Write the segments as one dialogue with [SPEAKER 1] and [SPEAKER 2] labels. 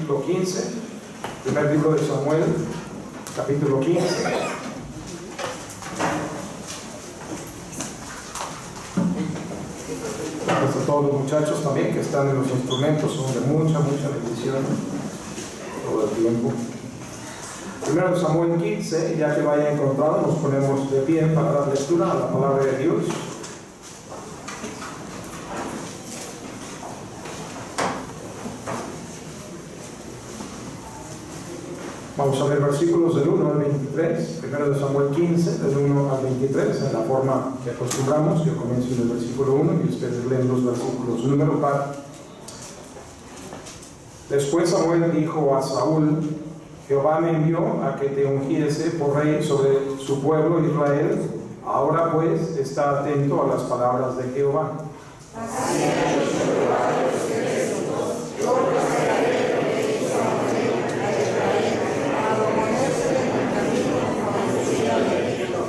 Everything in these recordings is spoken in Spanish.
[SPEAKER 1] capítulo 15, primer libro de Samuel, capítulo 15. Gracias a todos los muchachos también que están en los instrumentos, son de mucha bendición todo el tiempo. Primero de Samuel 15, ya que vaya encontrado, nos ponemos de pie para dar lectura a la palabra de Dios. Vamos a ver versículos del 1 al 23, primero de Samuel 15, del 1 al 23, en la forma que acostumbramos. Yo comienzo en el versículo 1 y ustedes leen los versículos número par. Después Samuel dijo a Saúl: Jehová me envió a que te ungiese por rey sobre su pueblo Israel. Ahora pues, está atento a las palabras de Jehová.
[SPEAKER 2] Así ha dicho Jehová de los ejércitos: yo prosperaré lo que hizo Amalek a Israel, para oponerse en el camino como decía el Egipto.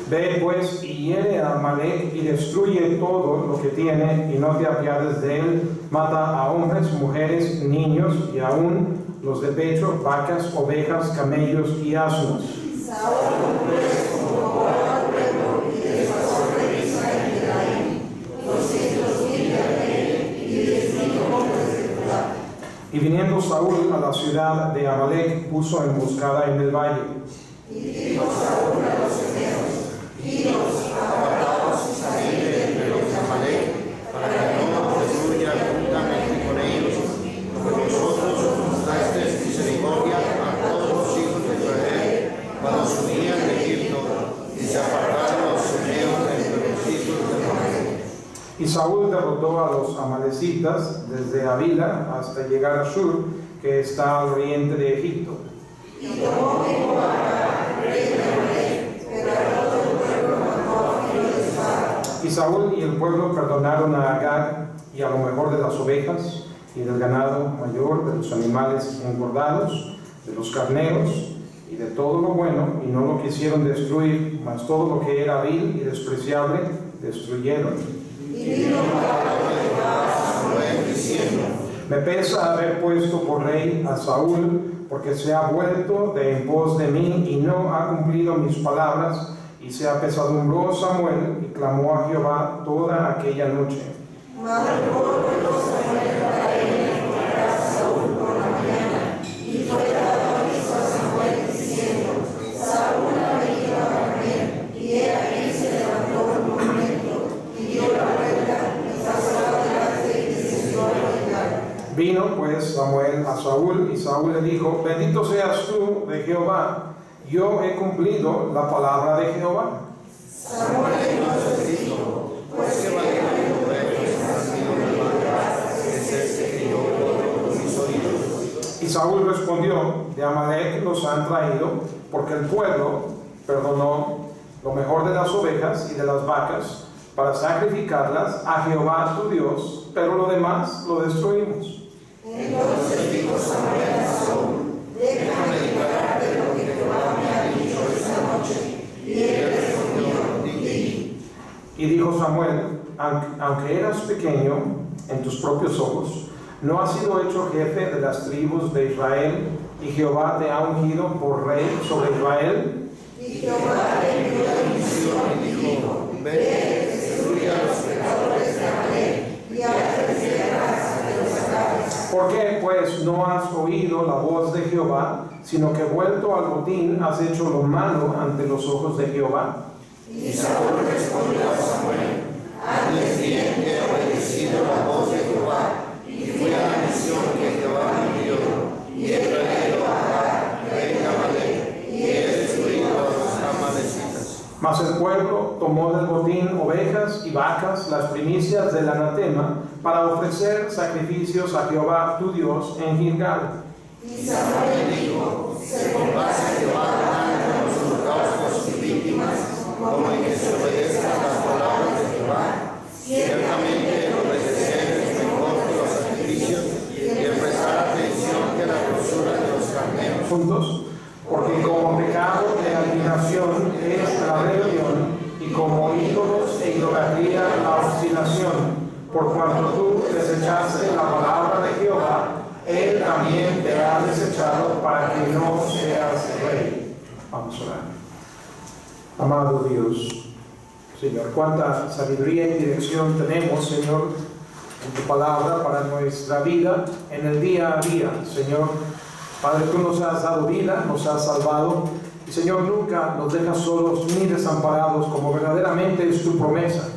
[SPEAKER 1] Ve pues y hiere a Amalek y destruye todo lo que tiene, y no te apiades de él. Mata a hombres, mujeres, niños y aún los de pecho, vacas, ovejas, camellos y asnos.
[SPEAKER 2] Saúl pues convocó al pueblo y desfasó revista en Israel 200,000 de Amalek y 10,000 hombres de Judá.
[SPEAKER 1] Y viniendo Saúl a la ciudad de Amalek, puso emboscada en el valle.
[SPEAKER 2] Y dijo Saúl a los hebreos: iros, apartaos y salid de entre los de Amalek, para que no os destruya juntamente con ellos, porque vosotros mostrasteis misericordia a todos los hijos de Israel cuando subían de Egipto, y se apartaron los hebreos entre los hijos de Amalek.
[SPEAKER 1] Y Saúl derrotó a los amalecitas desde Avila hasta llegar a Shur, que está al oriente de Egipto.
[SPEAKER 2] Y tomó Jehová rey de Amalek, pero a todo el pueblo mató a filo de espada.
[SPEAKER 1] Y Saúl y el pueblo perdonaron a Agag y a lo mejor de las ovejas y del ganado mayor, de los animales engordados, de los carneros y de todo lo bueno, y no lo quisieron destruir, mas todo lo que era vil y despreciable destruyeron.
[SPEAKER 2] Y vino palabra de Jehová a Samuel diciendo:
[SPEAKER 1] Me pesa haber puesto por rey a Saúl, porque se ha vuelto de en pos de mí y no ha cumplido mis palabras. Y se apesadumbró Samuel y clamó a Jehová toda aquella noche.
[SPEAKER 2] Mas luego Samuel para él encontrar a Saúl por la mañana, y fue dado aviso a Samuel diciendo: Saúl ha venido a Carmel. Y he aquí se levantó un momento, y dio la vuelta, y pasó adelante y descendió al Gilgal.
[SPEAKER 1] Vino pues Samuel a Saúl, y Saúl le dijo: Bendito seas tú de Jehová, yo he cumplido la palabra de Jehová.
[SPEAKER 2] Samuel entonces dijo: Pues que valió el poder que ha sido mi madre, es este que yo oigo con mis oídos.
[SPEAKER 1] Y Saúl respondió: De Amalek los han traído, porque el pueblo perdonó lo mejor de las ovejas y de las vacas para sacrificarlas a Jehová tu Dios, pero lo demás lo destruimos.
[SPEAKER 2] Entonces dijo Samuel a Saúl: Déjame declararte lo que Jehová me ha dicho esta noche. Y él respondió: Di.
[SPEAKER 1] Y dijo Samuel: Aunque eras pequeño en tus propios ojos, no has sido hecho jefe de las tribus de Israel, y Jehová te ha ungido por rey sobre Israel.
[SPEAKER 2] Y Jehová le envió la misión y dijo: Ve, destruye a los pecadores de Amalek, y hazles guerras de los acabes.
[SPEAKER 1] ¿Por qué, pues, no has oído la voz de Jehová, sino que vuelto al botín has hecho lo malo ante los ojos de Jehová?
[SPEAKER 2] Y Saúl respondió a Samuel: Antes bien he obedecido la voz de Jehová, y fui a la misión que Jehová me envió, y he traído a Agag, rey de Amalek, y he destruido a los amalecitas.
[SPEAKER 1] Mas el pueblo tomó del botín ovejas y vacas, las primicias del anatema, para ofrecer sacrificios a Jehová tu Dios en Gilgal.
[SPEAKER 2] Y Samuel dijo: Se complace Jehová dando los holocaustos y víctimas, como en que se obedezcan las palabras de Jehová. Ciertamente obedecer es mejor que los sacrificios, y prestar atención que la grosura de los carneros.
[SPEAKER 1] Juntos, porque como pecado de adivinación es la rebelión, y como ídolos e idolatría la obstinación, por cuanto tú desechaste la palabra de Jehová, él también te ha bautizado para que no seas rey. Vamos a orar. Amado Dios, Señor, cuánta sabiduría y dirección tenemos, Señor, en tu palabra para nuestra vida en el día a día. Señor, Padre, tú nos has dado vida, nos has salvado, y Señor, nunca nos dejas solos ni desamparados, como verdaderamente es tu promesa.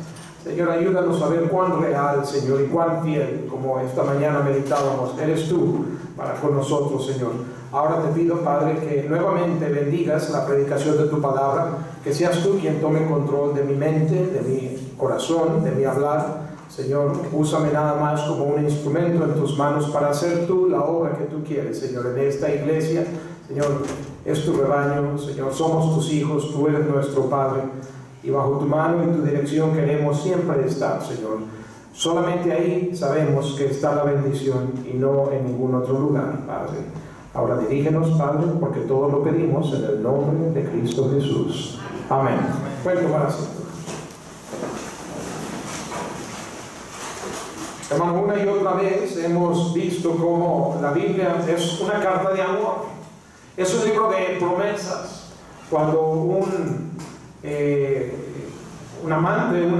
[SPEAKER 1] Señor, ayúdanos a ver cuán real, Señor, y cuán fiel, como esta mañana meditábamos, eres tú para con nosotros, Señor. Ahora te pido, Padre, que nuevamente bendigas la predicación de tu palabra, que seas tú quien tome control de mi mente, de mi corazón, de mi hablar. Señor, úsame nada más como un instrumento en tus manos para hacer tú la obra que tú quieres, Señor, en esta iglesia. Señor, es tu rebaño, Señor, somos tus hijos, tú eres nuestro Padre, y bajo tu mano y tu dirección queremos siempre estar, Señor. Solamente ahí sabemos que está la bendición y no en ningún otro lugar, Padre. Ahora dirígenos, Padre, porque todo lo pedimos en el nombre de Cristo Jesús. Amén. Pueden tomar asiento. Hermano, una y otra vez hemos visto cómo la Biblia es una carta de amor. Es un libro de promesas. Cuando un amante, un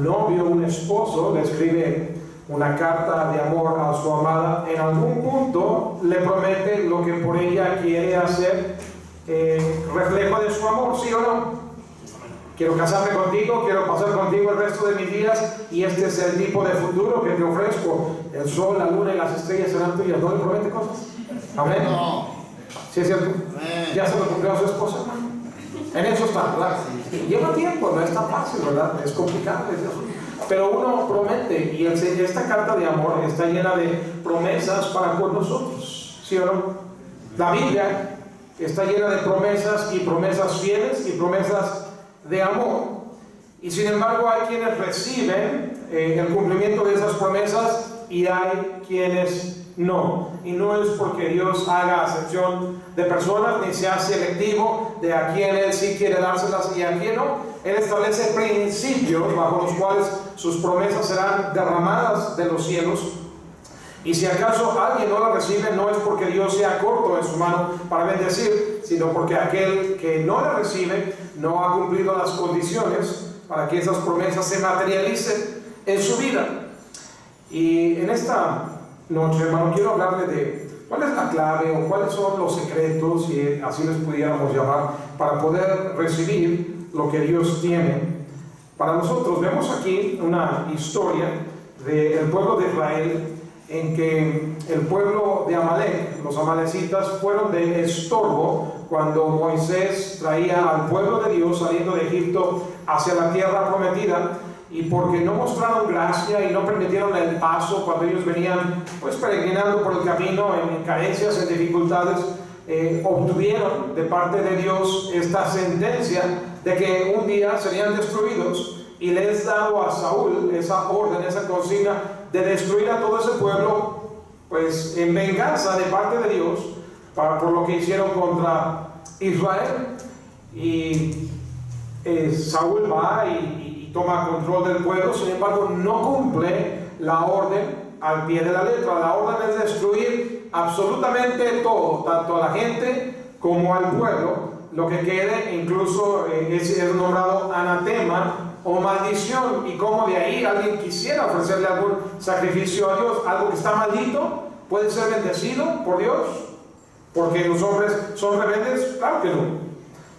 [SPEAKER 1] novio, un esposo le escribe una carta de amor a su amada, en algún punto le promete lo que por ella quiere hacer reflejo de su amor, ¿sí o no? Quiero casarme contigo, quiero pasar contigo el resto de mis días, y este es el tipo de futuro que te ofrezco. El sol, la luna y las estrellas serán tuyas. ¿No le promete cosas? Amén. ¿Sí es cierto? Ya se lo cumplió a su esposa, hermano. En eso está, ¿verdad? Lleva tiempo, no es tan fácil, ¿verdad? Es complicado, pero uno promete, y esta carta de amor está llena de promesas para con nosotros, ¿sí o no? La Biblia está llena de promesas, y promesas fieles y promesas de amor, y sin embargo hay quienes reciben el cumplimiento de esas promesas y hay quienes no, y no es porque Dios haga acepción de personas ni sea selectivo de a quien Él sí quiere dárselas y a quien no. Él establece principios bajo los cuales sus promesas serán derramadas de los cielos, y si acaso alguien no la recibe, no es porque Dios sea corto en su mano para bendecir, sino porque aquel que no la recibe no ha cumplido las condiciones para que esas promesas se materialicen en su vida. Y en esta noche, hermano, quiero hablarle de cuál es la clave o cuáles son los secretos, si así les pudiéramos llamar, para poder recibir lo que Dios tiene para nosotros. Vemos aquí una historia del pueblo de Israel, en que el pueblo de Amalek, los amalecitas, fueron de estorbo cuando Moisés traía al pueblo de Dios saliendo de Egipto hacia la tierra prometida, y porque no mostraron gracia y no permitieron el paso cuando ellos venían pues peregrinando por el camino en carencias, en dificultades, obtuvieron de parte de Dios esta sentencia de que un día serían destruidos, y les dado a Saúl esa orden, esa consigna de destruir a todo ese pueblo, pues en venganza de parte de Dios por lo que hicieron contra Israel. Y Saúl va y toma control del pueblo, sin embargo no cumple la orden al pie de la letra. La orden es destruir absolutamente todo, tanto a la gente como al pueblo. Lo que quede incluso es nombrado anatema o maldición, y como de ahí alguien quisiera ofrecerle algún sacrificio a Dios, algo que está maldito, puede ser bendecido por Dios, porque los hombres son rebeldes. Claro que no.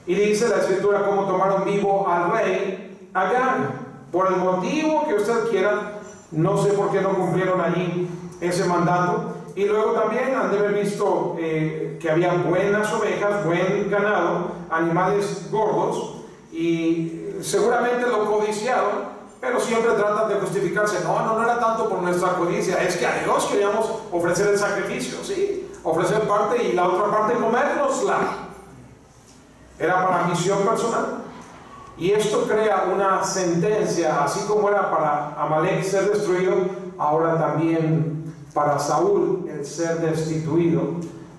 [SPEAKER 1] Y dice la Escritura cómo tomaron vivo al rey Agag, por el motivo que usted quiera. No sé por qué no cumplieron allí ese mandato. Y luego también han de haber visto que había buenas ovejas, buen ganado, animales gordos, y seguramente lo codiciaron, pero siempre tratan de justificarse. No era tanto por nuestra codicia, es que a Dios queríamos ofrecer el sacrificio, sí, ofrecer parte y la otra parte comérnosla. Era para misión personal. Y esto crea una sentencia, así como era para Amalek ser destruido, ahora también para Saúl el ser destituido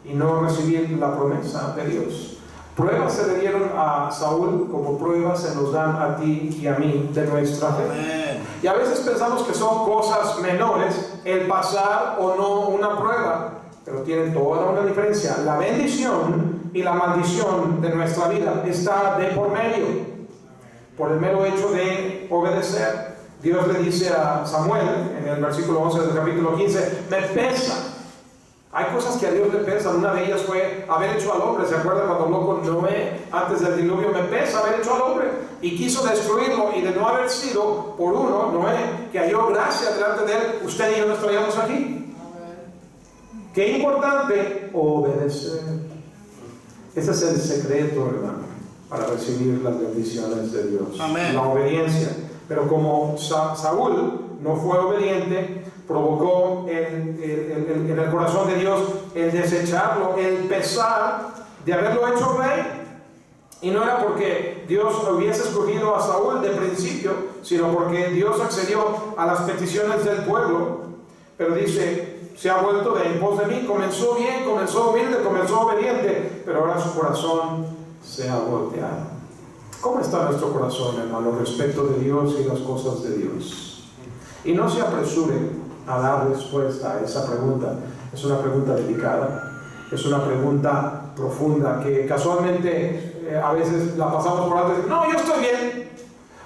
[SPEAKER 1] y no recibir la promesa de Dios. Pruebas se le dieron a Saúl como pruebas se nos dan a ti y a mí de nuestra fe. Amén. Y a veces pensamos que son cosas menores el pasar o no una prueba. pero tiene toda una diferencia. La bendición y la maldición de nuestra vida está de por medio, por el mero hecho de obedecer. Dios le dice a Samuel en el versículo 11 del capítulo 15, me pesa. Hay cosas que a Dios le pesan. Una de ellas fue haber hecho al hombre. ¿Se acuerda cuando habló con Noé antes del diluvio? Me pesa haber hecho al hombre, y quiso destruirlo, y de no haber sido por uno, Noé, que halló gracia delante de él, usted y yo no estaríamos aquí. Qué importante obedecer. Ese es el secreto, hermano, para recibir las bendiciones de Dios.
[SPEAKER 2] Amén.
[SPEAKER 1] La obediencia. Pero como Saúl no fue obediente, provocó en el corazón de Dios el desecharlo, el pesar de haberlo hecho rey. Y no era porque Dios hubiese escogido a Saúl de principio, sino porque Dios accedió a las peticiones del pueblo. Pero dice, se ha vuelto de en pos de mí. Comenzó bien, comenzó humilde, comenzó obediente, pero ahora su corazón se ha volteado. ¿Cómo está nuestro corazón, hermano, respecto de Dios y las cosas de Dios? Y no se apresure a dar respuesta a esa pregunta. Es una pregunta delicada, es una pregunta profunda que casualmente a veces la pasamos por alto. No, yo estoy bien,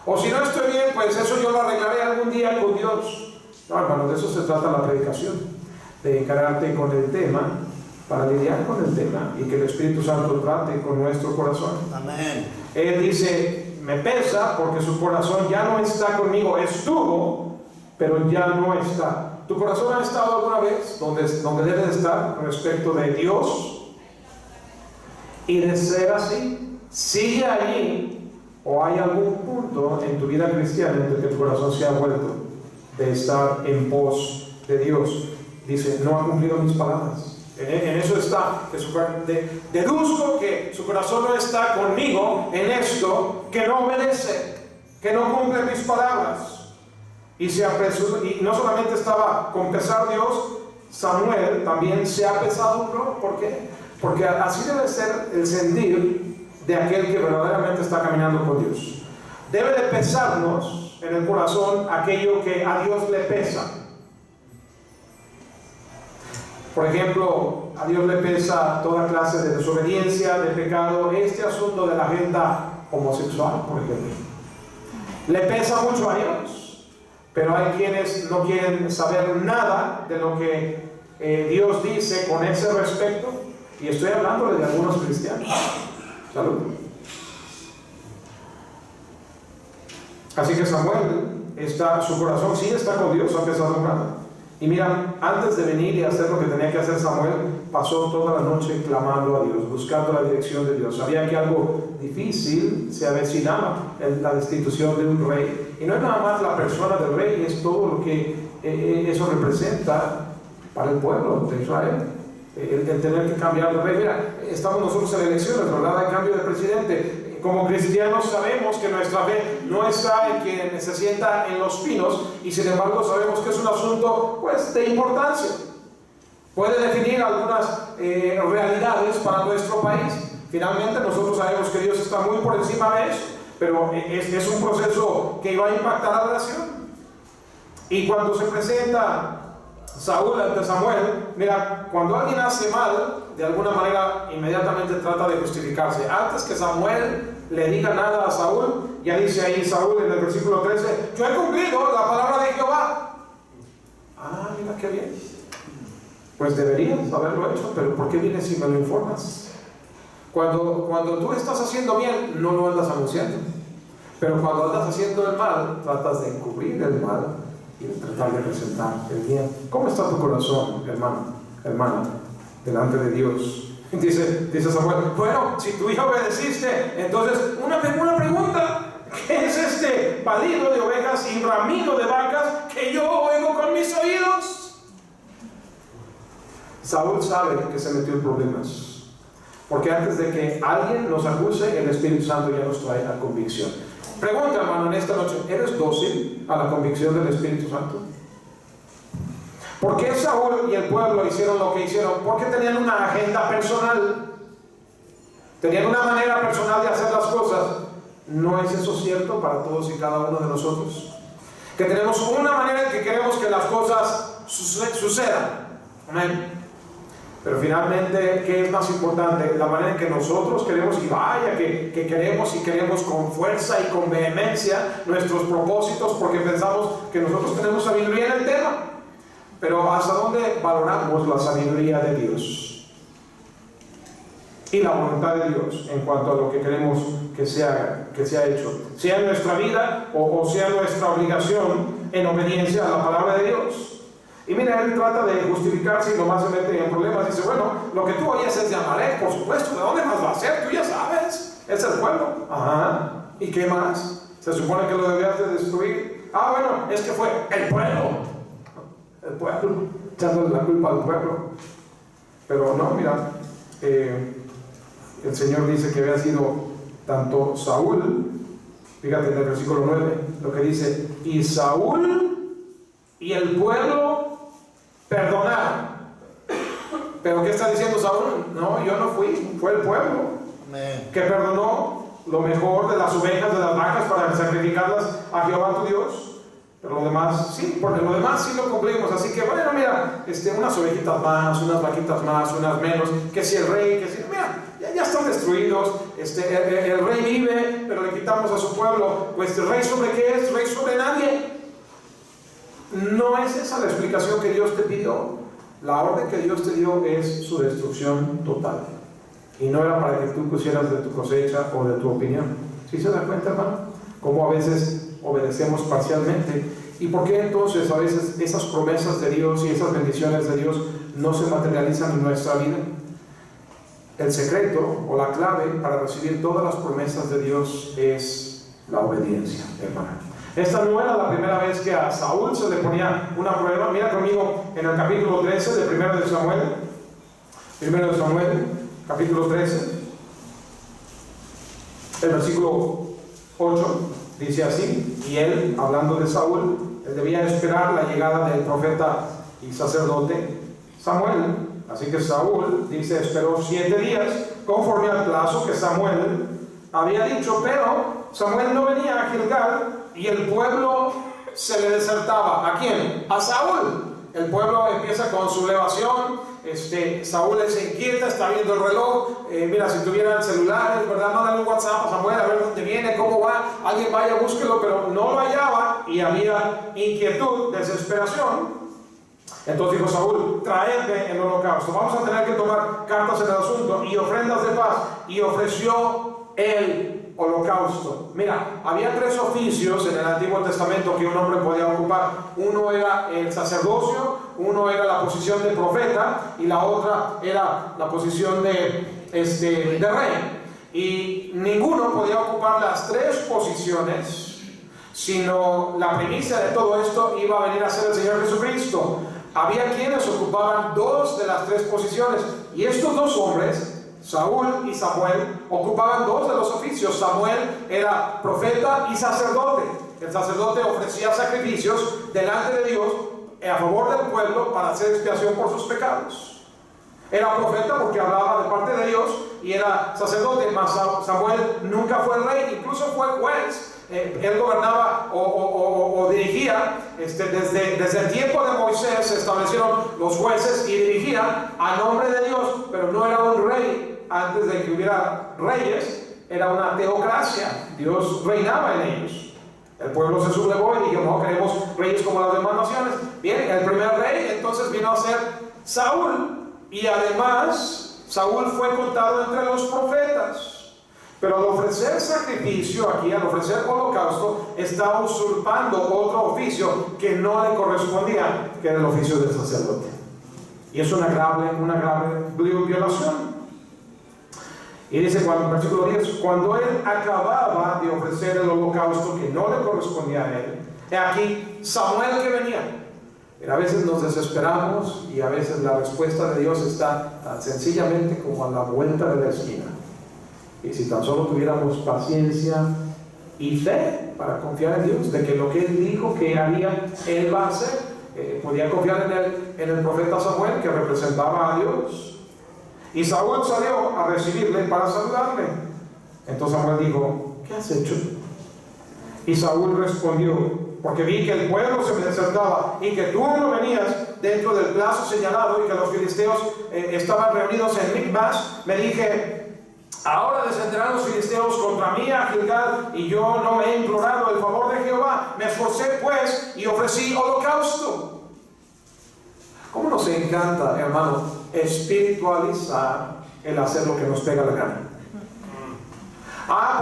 [SPEAKER 1] o si no estoy bien, pues eso yo lo arreglaré algún día con Dios. No, hermano, de eso se trata la predicación, de encararte con el tema, para lidiar con el tema, y que el Espíritu Santo trate con nuestro corazón.
[SPEAKER 2] Amén.
[SPEAKER 1] Él dice, me pesa porque su corazón ya no está conmigo. Estuvo, pero ya no está. ¿Tu corazón ha estado alguna vez donde debe de estar respecto de Dios? Y de ser así, sigue allí, o hay algún punto en tu vida cristiana en el que tu corazón se ha vuelto de estar en pos de Dios. Dice, no ha cumplido mis palabras. En eso está, deduzco que su corazón no está conmigo en esto, que no obedece, que no cumple mis palabras. Y se apresuró, y no solamente estaba con pesar Dios, Samuel también se ha pesado un poco. ¿Por qué? Porque así debe ser el sentir de aquel que verdaderamente está caminando con Dios. Debe de pesarnos en el corazón aquello que a Dios le pesa. Por ejemplo, a Dios le pesa toda clase de desobediencia, de pecado, este asunto de la agenda homosexual, por ejemplo. Le pesa mucho a Dios, pero hay quienes no quieren saber nada de lo que Dios dice con ese respecto, y estoy hablando de algunos cristianos. Salud. Así que Samuel, su corazón sí está con Dios, a pesar de nada. Y mira, antes de venir y hacer lo que tenía que hacer Samuel, pasó toda la noche clamando a Dios, buscando la dirección de Dios. Sabía que algo difícil se avecinaba en la destitución de un rey. Y no es nada más la persona del rey, es todo lo que eso representa para el pueblo de Israel. El tener que cambiar de rey. Mira, estamos nosotros en elecciones, ¿verdad? Hay cambio de presidente. Como cristianos sabemos que nuestra fe no está en quien se sienta en los pinos, y sin embargo sabemos que es un asunto pues de importancia. Puede definir algunas realidades para nuestro país. Finalmente nosotros sabemos que Dios está muy por encima de eso, pero es un proceso que va a impactar a la nación. Y cuando se presenta Saúl ante Samuel, mira, cuando alguien hace mal, de alguna manera inmediatamente trata de justificarse. Antes que Samuel le diga nada a Saúl, ya dice ahí Saúl en el versículo 13, yo he cumplido la palabra de Jehová. Ah, mira qué bien. Pues deberías haberlo hecho, pero ¿por qué vienes si me lo informas? Cuando tú estás haciendo bien, no lo andas anunciando. Pero cuando andas haciendo el mal, tratas de encubrir el mal y de tratar de presentar el bien. ¿Cómo está tu corazón, hermano, hermana, delante de Dios? Dice Samuel, bueno, si tú ya obedeciste, entonces una pregunta, ¿qué es este balido de ovejas y bramido de vacas que yo oigo con mis oídos? Saúl sabe que se metió en problemas, porque antes de que alguien nos acuse, el Espíritu Santo ya nos trae la convicción. Pregunta, hermano, en esta noche, ¿eres dócil a la convicción del Espíritu Santo? ¿Por qué Saúl y el pueblo hicieron lo que hicieron? Porque tenían una agenda personal. Tenían una manera personal de hacer las cosas. ¿No es eso cierto para todos y cada uno de nosotros? Que tenemos una manera en que queremos que las cosas sucedan. Amén. Pero finalmente, ¿qué es más importante? La manera en que nosotros queremos, y vaya que queremos y queremos con fuerza y con vehemencia nuestros propósitos, porque pensamos que nosotros tenemos sabiduría en el tema. Pero ¿hasta dónde valoramos la sabiduría de Dios y la voluntad de Dios en cuanto a lo que queremos que sea hecho? Sea nuestra vida o sea nuestra obligación en obediencia a la palabra de Dios. Y mira, él trata de justificarse y nomás se mete en problemas. Dice, bueno, lo que tú oyes es de Amalek, por supuesto. ¿De dónde más va a ser? Tú ya sabes. Es el pueblo. Ajá. ¿Y qué más? Se supone que lo debías de destruir. Ah, bueno, es que fue el pueblo. El pueblo. Echándole la culpa al pueblo. Pero no, mira. El Señor dice que había sido tanto Saúl. Fíjate en el versículo 9. Lo que dice. Y Saúl y el pueblo perdonaron. ¿Pero qué está diciendo Saúl? No, yo no fui, fue el pueblo.
[SPEAKER 2] Amén.
[SPEAKER 1] Que perdonó lo mejor de las ovejas, de las vacas, para sacrificarlas a Jehová tu Dios. Pero lo demás, sí, porque lo demás sí lo cumplimos. Así que bueno, mira, unas ovejitas más, unas vaquitas más, unas menos. Que si el rey, que si, mira, ya están destruidos. El rey vive, pero le quitamos a su pueblo. Pues el rey sobre qué es, rey sobre nadie. No es esa la explicación que Dios te pidió. La orden que Dios te dio es su destrucción total. Y no era para que tú pusieras de tu cosecha o de tu opinión. ¿Sí se da cuenta, hermano? Cómo a veces obedecemos parcialmente. ¿Y por qué entonces a veces esas promesas de Dios y esas bendiciones de Dios no se materializan en nuestra vida? El secreto o la clave para recibir todas las promesas de Dios es la obediencia, hermano. Esta no era la primera vez que a Saúl se le ponía una prueba. Mira conmigo en el capítulo 13 de 1 de Samuel. 1 de Samuel, capítulo 13. El versículo 8 dice así. Y él, hablando de Saúl, él debía esperar la llegada del profeta y sacerdote Samuel. Así que Saúl, dice, esperó 7 días conforme al plazo que Samuel había dicho. Pero Samuel no venía a Gilgal. Y el pueblo se le desertaba. ¿A quién? A Saúl. El pueblo empieza con su elevación. Saúl se inquieta, está viendo el reloj. Mira, si tuvieran celulares, ¿verdad? Mándale un WhatsApp a Samuel a ver dónde viene, cómo va. Alguien vaya, búsquelo, pero no lo hallaba. Y había inquietud, desesperación. Entonces dijo Saúl, traedme el holocausto. Vamos a tener que tomar cartas en el asunto y ofrendas de paz. Y ofreció el holocausto. Mira, había 3 oficios en el Antiguo Testamento que un hombre podía ocupar. Uno era el sacerdocio, uno era la posición de profeta y la otra era la posición de rey. Y ninguno podía ocupar las 3 posiciones, sino la primicia de todo esto iba a venir a ser el Señor Jesucristo. Había quienes ocupaban 2 de las 3 posiciones, y estos 2 hombres, Saúl y Samuel, ocupaban 2 de los oficios. Samuel era profeta y sacerdote. El sacerdote ofrecía sacrificios delante de Dios a favor del pueblo para hacer expiación por sus pecados. Era profeta porque hablaba de parte de Dios y era sacerdote. Mas Samuel nunca fue rey, incluso fue juez. Él gobernaba o dirigía. Desde el tiempo de Moisés se establecieron los jueces y dirigía a nombre de Dios, pero no era un rey. Antes de que hubiera reyes, era una teocracia. Dios reinaba en ellos. El pueblo se sublevó y dijo, no queremos reyes como las demás naciones. Bien, el primer rey entonces vino a ser Saúl. Y además, Saúl fue contado entre los profetas. Pero al ofrecer sacrificio aquí, al ofrecer holocausto, está usurpando otro oficio que no le correspondía, que era el oficio del sacerdote. Y es una grave violación. Y dice, versículo 10, cuando él acababa de ofrecer el holocausto que no le correspondía a él, he aquí Samuel que venía. Pero a veces nos desesperamos y a veces la respuesta de Dios está tan sencillamente como a la vuelta de la esquina. Y si tan solo tuviéramos paciencia y fe para confiar en Dios, de que lo que Él dijo que haría, Él va a hacer, podía confiar en el profeta Samuel, que representaba a Dios. Y Saúl salió a recibirle para saludarle. Entonces Samuel dijo, ¿qué has hecho? Y Saúl respondió, porque vi que el pueblo se me desertaba y que tú no venías, dentro del plazo señalado y que los filisteos estaban reunidos en Micmas, me dije: ahora descenderán los filisteos contra mí a Gilgal, y yo no he implorado el favor de Jehová. Me esforcé pues y ofrecí holocausto. ¿Cómo nos encanta, hermano, espiritualizar el hacer lo que nos pega la gana?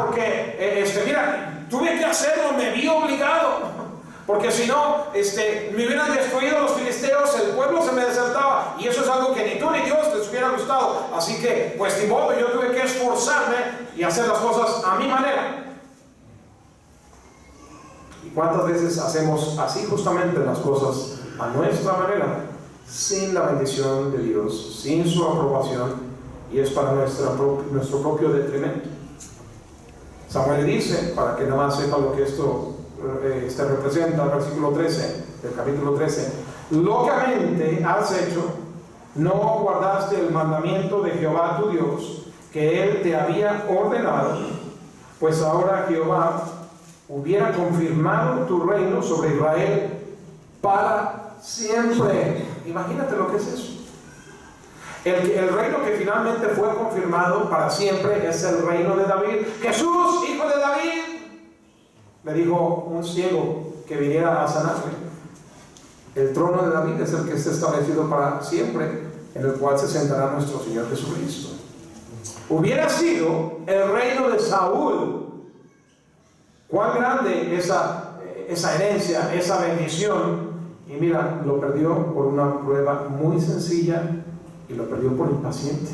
[SPEAKER 1] Porque, mira, tuve que hacerlo, me vi obligado. Porque si no, me hubieran destruido los filisteos, el pueblo se me desertaba. Y eso es algo que ni tú ni Dios les hubiera gustado. Así que, pues ni modo, yo tuve que esforzarme y hacer las cosas a mi manera. ¿Y cuántas veces hacemos así justamente las cosas a nuestra manera, sin la bendición de Dios, sin su aprobación, y es para nuestro propio detrimento? Samuel dice, para que nada más sepa lo que esto representa, el versículo 13 del capítulo 13: locamente has hecho, no guardaste el mandamiento de Jehová tu Dios, que él te había ordenado, pues ahora Jehová hubiera confirmado tu reino sobre Israel para siempre. Imagínate lo que es eso. El reino que finalmente fue confirmado para siempre es el reino de David. Jesús, hijo de David, le dijo un ciego que viniera a sanarle: el trono de David es el que está establecido para siempre, en el cual se sentará nuestro Señor Jesucristo. Hubiera sido el reino de Saúl. Cuán grande esa herencia, esa bendición. Y mira, lo perdió por una prueba muy sencilla, y lo perdió por impaciente,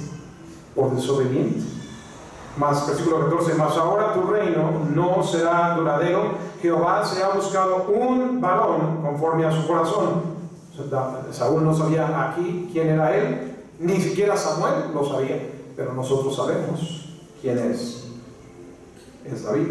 [SPEAKER 1] por desobediente. Más, versículo 14: mas ahora tu reino no será duradero. Jehová se ha buscado un varón conforme a su corazón. Saúl no sabía aquí quién era él, ni siquiera Samuel lo sabía, pero nosotros sabemos quién es David,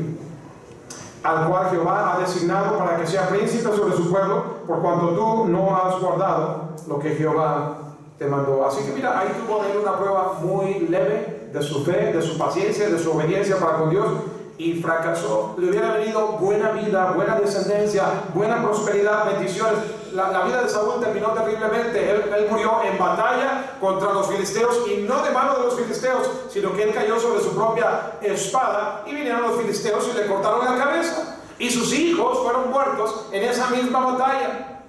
[SPEAKER 1] al cual Jehová ha designado para que sea príncipe sobre su pueblo, por cuanto tú no has guardado lo que Jehová te mandó. Así que mira, ahí tuvo una prueba muy leve de su fe, de su paciencia, de su obediencia para con Dios, y fracasó. Le hubiera venido buena vida, buena descendencia, buena prosperidad, bendiciones. La vida de Saúl terminó terriblemente. Él murió en batalla contra los filisteos, y no de mano de los filisteos, sino que él cayó sobre su propia espada, y vinieron los filisteos y le cortaron la cabeza, y sus hijos fueron muertos en esa misma batalla.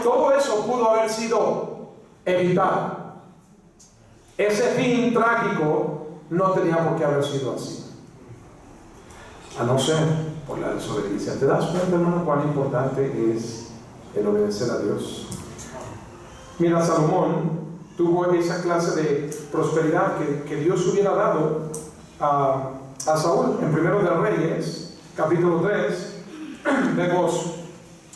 [SPEAKER 1] Todo eso pudo haber sido evitado. Ese fin trágico no tenía por qué haber sido así, a no ser por la desobediencia. ¿Te das cuenta, hermano, cuán importante es el obedecer a Dios? Mira, Salomón tuvo esa clase de prosperidad que Dios hubiera dado a Saúl. En Primero de Reyes, capítulo 3, vemos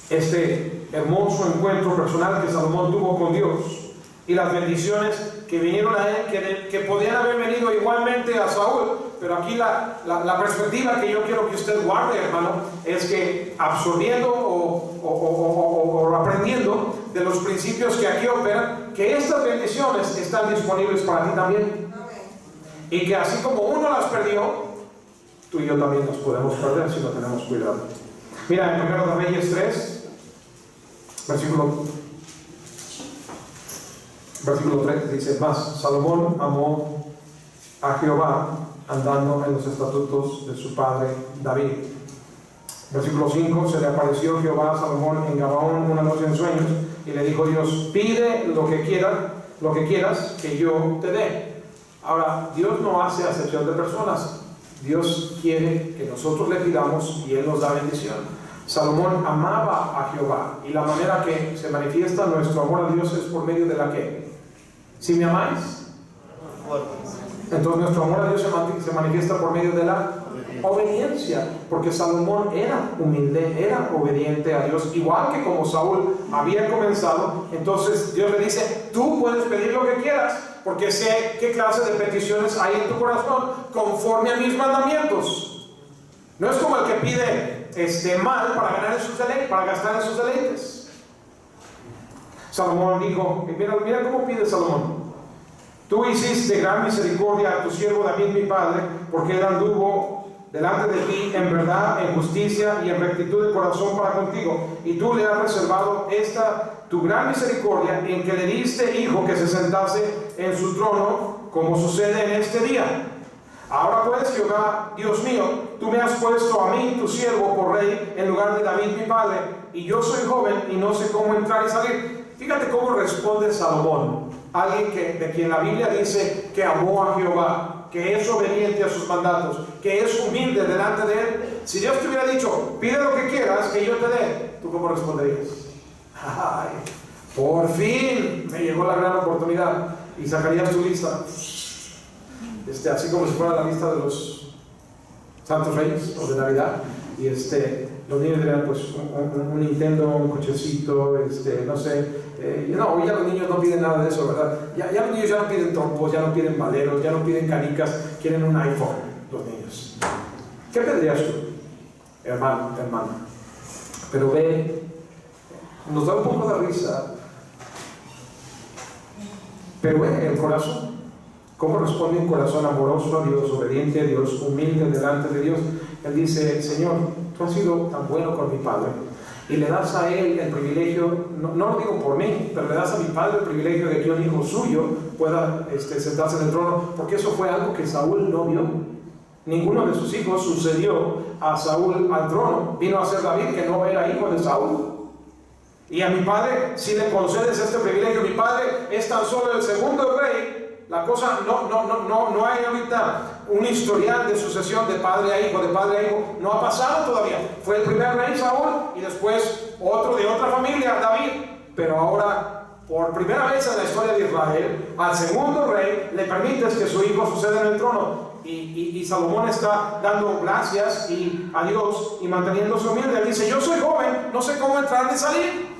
[SPEAKER 1] este hermoso encuentro personal que Salomón tuvo con Dios, y las bendiciones que vinieron a él, que podían haber venido igualmente a Saúl. Pero aquí la perspectiva que yo quiero que usted guarde, hermano, es que absorbiendo o aprendiendo de los principios que aquí operan, que estas bendiciones están disponibles para ti también. Y que así como uno las perdió, tú y yo también las podemos perder si no tenemos cuidado. Mira, en 1 Reyes 3, versículo 3 dice: mas Salomón amó a Jehová andando en los estatutos de su padre David. Versículo 5: se le apareció Jehová a Salomón en Gabaón una noche en sueños, y le dijo Dios: pide lo que quieras que yo te dé. Ahora, Dios no hace acepción de personas. Dios quiere que nosotros le pidamos y Él nos da bendición. Salomón amaba a Jehová, y la manera que se manifiesta nuestro amor a Dios es por medio de la que: si me amáis, entonces nuestro amor a Dios se manifiesta por medio de la obediencia, porque Salomón era humilde, era obediente a Dios, igual que como Saúl había comenzado. Entonces Dios le dice: tú puedes pedir lo que quieras, porque sé qué clase de peticiones hay en tu corazón conforme a mis mandamientos. No es como el que pide mal para ganar en sus deleites, para gastar en sus deleites. Salomón dijo, mira cómo pide Salomón: tú hiciste gran misericordia a tu siervo David mi padre, porque él anduvo delante de ti en verdad, en justicia y en rectitud de corazón para contigo. Y tú le has reservado esta tu gran misericordia, en que le diste hijo que se sentase en su trono, como sucede en este día. Ahora pues, Jehová, Dios mío, tú me has puesto a mí, tu siervo, por rey, en lugar de David mi padre, y yo soy joven y no sé cómo entrar y salir. Fíjate cómo responde Salomón, alguien de quien la Biblia dice que amó a Jehová, que es obediente a sus mandatos, que es humilde delante de él. Si Dios te hubiera dicho, pide lo que quieras que yo te dé, ¿tú cómo responderías? Ay, por fin me llegó la gran oportunidad. Y sacarías tu lista, así como si fuera la lista de los Santos Reyes o de Navidad. Y los niños dirían, pues, un Nintendo, un cochecito, no sé. No, ya los niños no piden nada de eso, ¿verdad? Ya los niños ya no piden trompos, ya no piden valeros, ya no piden canicas, quieren un iPhone, los niños. ¿Qué pedirías tú, hermano, hermana? Pero ve, nos da un poco de risa, pero ve el corazón. ¿Cómo responde un corazón amoroso a Dios, obediente a Dios, humilde delante de Dios? Él dice, Señor, tú has sido tan bueno con mi padre, y le das a él el privilegio, no lo digo por mí, pero le das a mi padre el privilegio de que un hijo suyo pueda sentarse en el trono, porque eso fue algo que Saúl no vio. Ninguno de sus hijos sucedió a Saúl al trono. Vino a ser David, que no era hijo de Saúl. Y a mi padre, si le concedes este privilegio, mi padre es tan solo el segundo rey. La cosa, no hay ahorita un historial de sucesión de padre a hijo, de padre a hijo. No ha pasado todavía. Fue el primer rey Saúl y después otro de otra familia, David. Pero ahora, por primera vez en la historia de Israel, al segundo rey le permites que su hijo suceda en el trono. Y Salomón está dando gracias a Dios y manteniéndose humilde. Él dice, yo soy joven, no sé cómo entrar ni salir.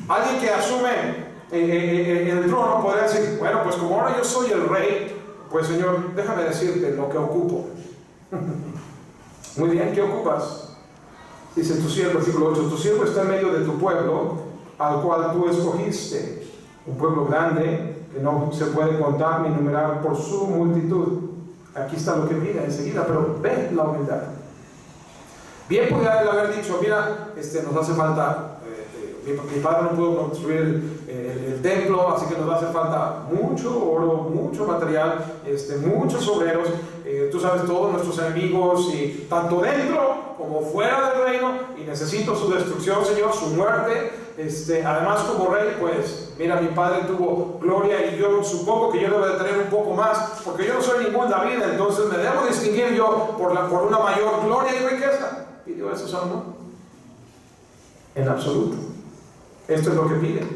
[SPEAKER 1] Alguien que asume el trono podría decir, bueno, pues como ahora yo soy el rey, pues Señor, déjame decirte lo que ocupo. Muy bien, ¿qué ocupas? Dice tu siervo, versículo 8, tu siervo está en medio de tu pueblo, al cual tú escogiste, un pueblo grande que no se puede contar ni numerar por su multitud. Aquí está lo que pide enseguida, pero ve la humildad. Bien podría él haber dicho, mira, nos hace falta, mi padre no pudo construir el templo, así que nos hace falta mucho oro, mucho material, muchos obreros, tú sabes, todos nuestros enemigos, y tanto dentro como fuera del reino, y necesito su destrucción, Señor, su muerte. Además, como rey, pues mira, mi padre tuvo gloria y yo supongo que yo debo de tener un poco más, porque yo no soy ningún David, entonces me debo distinguir yo por una mayor gloria y riqueza. ¿Pidió eso Salomón? En absoluto. Esto es lo que pide.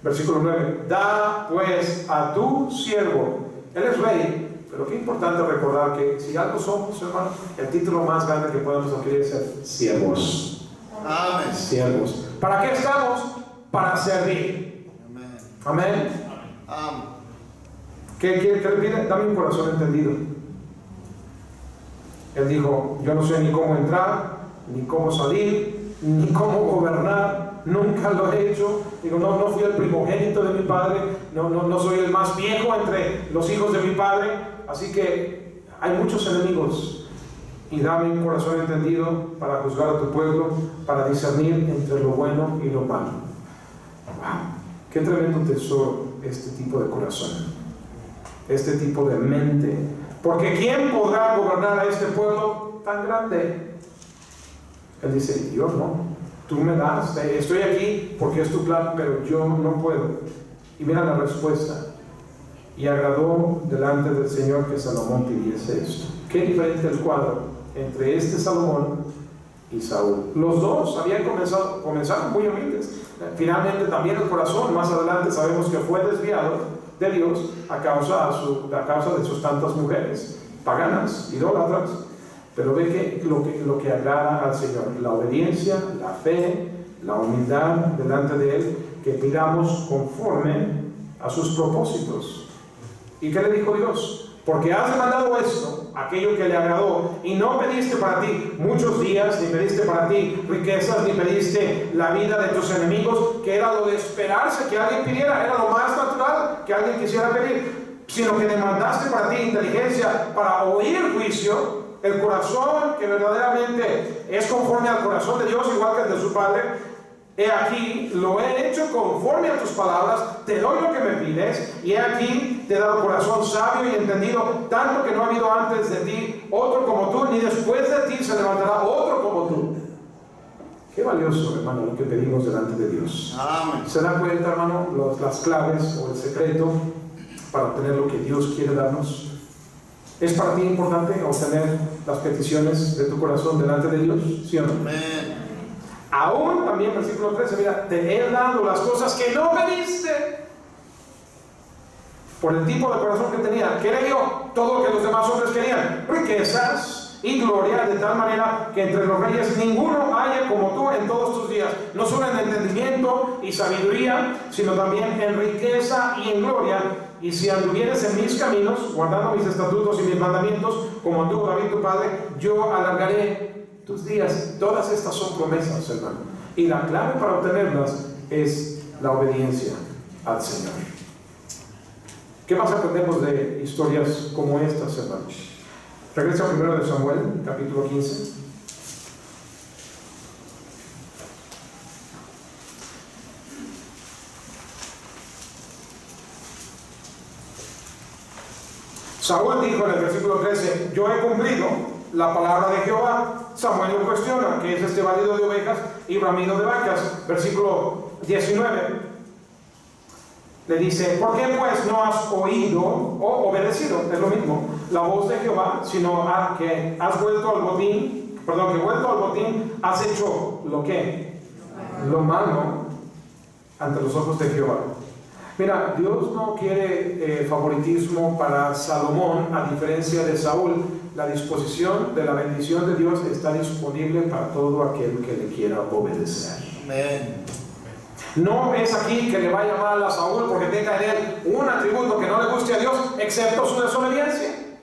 [SPEAKER 1] Versículo 9. Da pues a tu siervo. Él es rey, pero qué importante recordar que si algo somos, hermano, el título más grande que podemos adquirir es ser siervos.
[SPEAKER 2] Amén.
[SPEAKER 1] Siervos. ¿Para qué estamos? Para servir.
[SPEAKER 2] Amén.
[SPEAKER 1] Amén.
[SPEAKER 2] Amén.
[SPEAKER 1] ¿Qué le pide? Dame un corazón entendido. Él dijo, yo no sé ni cómo entrar, ni cómo salir, ni cómo gobernar. Nunca lo he hecho. Digo, no fui el primogénito de mi padre, no soy el más viejo entre los hijos de mi padre, así que hay muchos enemigos. Y dame un corazón entendido para juzgar a tu pueblo, para discernir entre lo bueno y lo malo. Wow, qué tremendo tesoro este tipo de corazón, este tipo de mente, porque ¿quién podrá gobernar a este pueblo tan grande? Él dice, yo no. Tú me das, estoy aquí porque es tu plan, pero yo no puedo. Y mira la respuesta. Y agradó delante del Señor que Salomón pidiese esto. Qué diferente el cuadro entre Salomón y Saúl. Los dos habían comenzaron muy humildes. Finalmente también el corazón, más adelante sabemos que fue desviado de Dios a causa de sus tantas mujeres paganas, idólatras. Pero ve que lo que agrada al Señor, la obediencia, la fe, la humildad delante de Él, que pidamos conforme a sus propósitos. ¿Y qué le dijo Dios? Porque has demandado esto, aquello que le agradó, y no pediste para ti muchos días, ni pediste para ti riquezas, ni pediste la vida de tus enemigos, que era lo de esperarse que alguien pidiera, era lo más natural que alguien quisiera pedir, sino que demandaste para ti inteligencia para oír juicio, el corazón que verdaderamente es conforme al corazón de Dios, igual que el de su Padre, he aquí, lo he hecho conforme a tus palabras, te doy lo que me pides, y he aquí, te he dado corazón sabio y entendido, tanto que no ha habido antes de ti otro como tú, ni después de ti se levantará otro como tú. Qué valioso, hermano, lo que pedimos delante de Dios.
[SPEAKER 2] Amén.
[SPEAKER 1] ¿Se da cuenta, hermano, las claves o el secreto para obtener lo que Dios quiere darnos? ¿Es para ti importante obtener las peticiones de tu corazón delante de Dios? ¿Sí o no?
[SPEAKER 2] Amén.
[SPEAKER 1] Aún también, versículo 13, mira, te he dado las cosas que no pediste. Por el tipo de corazón que tenía. ¿Qué le dio? Todo lo que los demás hombres querían: riquezas y gloria, de tal manera que entre los reyes ninguno haya como tú en todos tus días, no solo en entendimiento y sabiduría, sino también en riqueza y en gloria. Y si anduvieres en mis caminos, guardando mis estatutos y mis mandamientos, como anduvo David tu padre, yo alargaré tus días. Todas estas son promesas, hermano, y la clave para obtenerlas es la obediencia al Señor. ¿Qué más aprendemos de historias como estas, hermanos? Regresa primero de Samuel, capítulo 15. Saúl dijo en el versículo 13: yo he cumplido la palabra de Jehová. Samuel lo cuestiona: ¿qué es este balido de ovejas y bramido de vacas? Versículo 19 le dice: ¿por qué pues no has oído o obedecido? Es lo mismo, la voz de Jehová, sino que has vuelto al botín, que vuelto al botín has hecho lo que, lo malo ante los ojos de Jehová. Mira, Dios no quiere favoritismo para Salomón, a diferencia de Saúl. La disposición de la bendición de Dios está disponible para todo aquel que le quiera obedecer.
[SPEAKER 2] Amén.
[SPEAKER 1] No es aquí que le vaya mal a Saúl porque tenga en él un atributo que no le guste a Dios, excepto su desobediencia.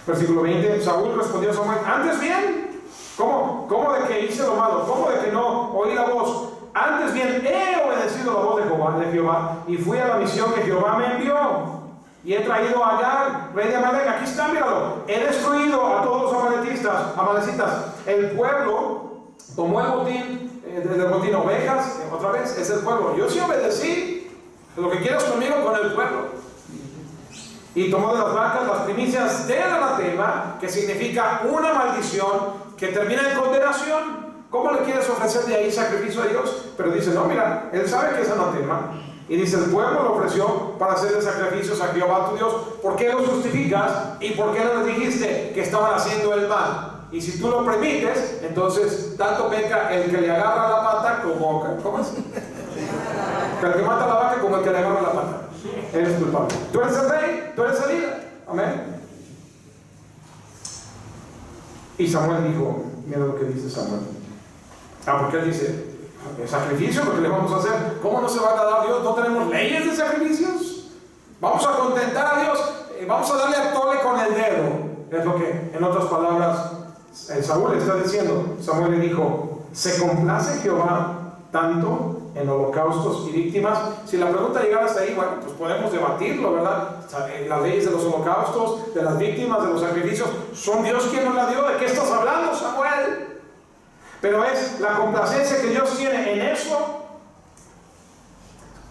[SPEAKER 1] Versículo 20, Saúl respondió a Samuel: antes bien, ¿cómo de que hice lo malo? ¿Cómo de que no oí la voz? Antes bien, he obedecido la voz de Jehová, y fui a la misión que Jehová me envió. Y he traído a Agag, rey de Amalek. Aquí está, míralo. He destruido a todos los amalecitas. El pueblo tomó el botín, del botín ovejas, otra vez, es el pueblo. Yo sí obedecí lo que quieras conmigo con el pueblo. Y tomó de las vacas las primicias del anatema, que significa una maldición que termina en condenación. ¿Cómo le quieres ofrecer de ahí sacrificio a Dios? Pero dice: no, mira, él sabe que es anatema. Y dice: el pueblo lo ofreció para hacerle sacrificios a Jehová tu Dios. ¿Por qué lo justificas? ¿Y por qué no les dijiste que estaban haciendo el mal? Y si tú lo permites, entonces tanto peca el que le agarra la pata como... ¿cómo es? El que mata la vaca como el que le agarra la pata. Eres culpable. Tú eres el rey, tú eres el líder. Amén. Y Samuel dijo, mira lo que dice Samuel. Porque él dice: ¿el sacrificio? ¿Lo que le vamos a hacer? ¿Cómo no se va a agradar a Dios? ¿No tenemos leyes de sacrificios? ¿Vamos a contentar a Dios? ¿Vamos a darle a tole con el dedo? Es lo que, en otras palabras, Saúl está diciendo. Samuel le dijo: ¿se complace Jehová tanto en holocaustos y víctimas? Si la pregunta llegara hasta ahí, bueno, pues podemos debatirlo, ¿verdad? Las leyes de los holocaustos, de las víctimas, de los sacrificios, ¿son Dios quien nos la dio? ¿De qué estás hablando, Samuel? Pero es la complacencia que Dios tiene en eso,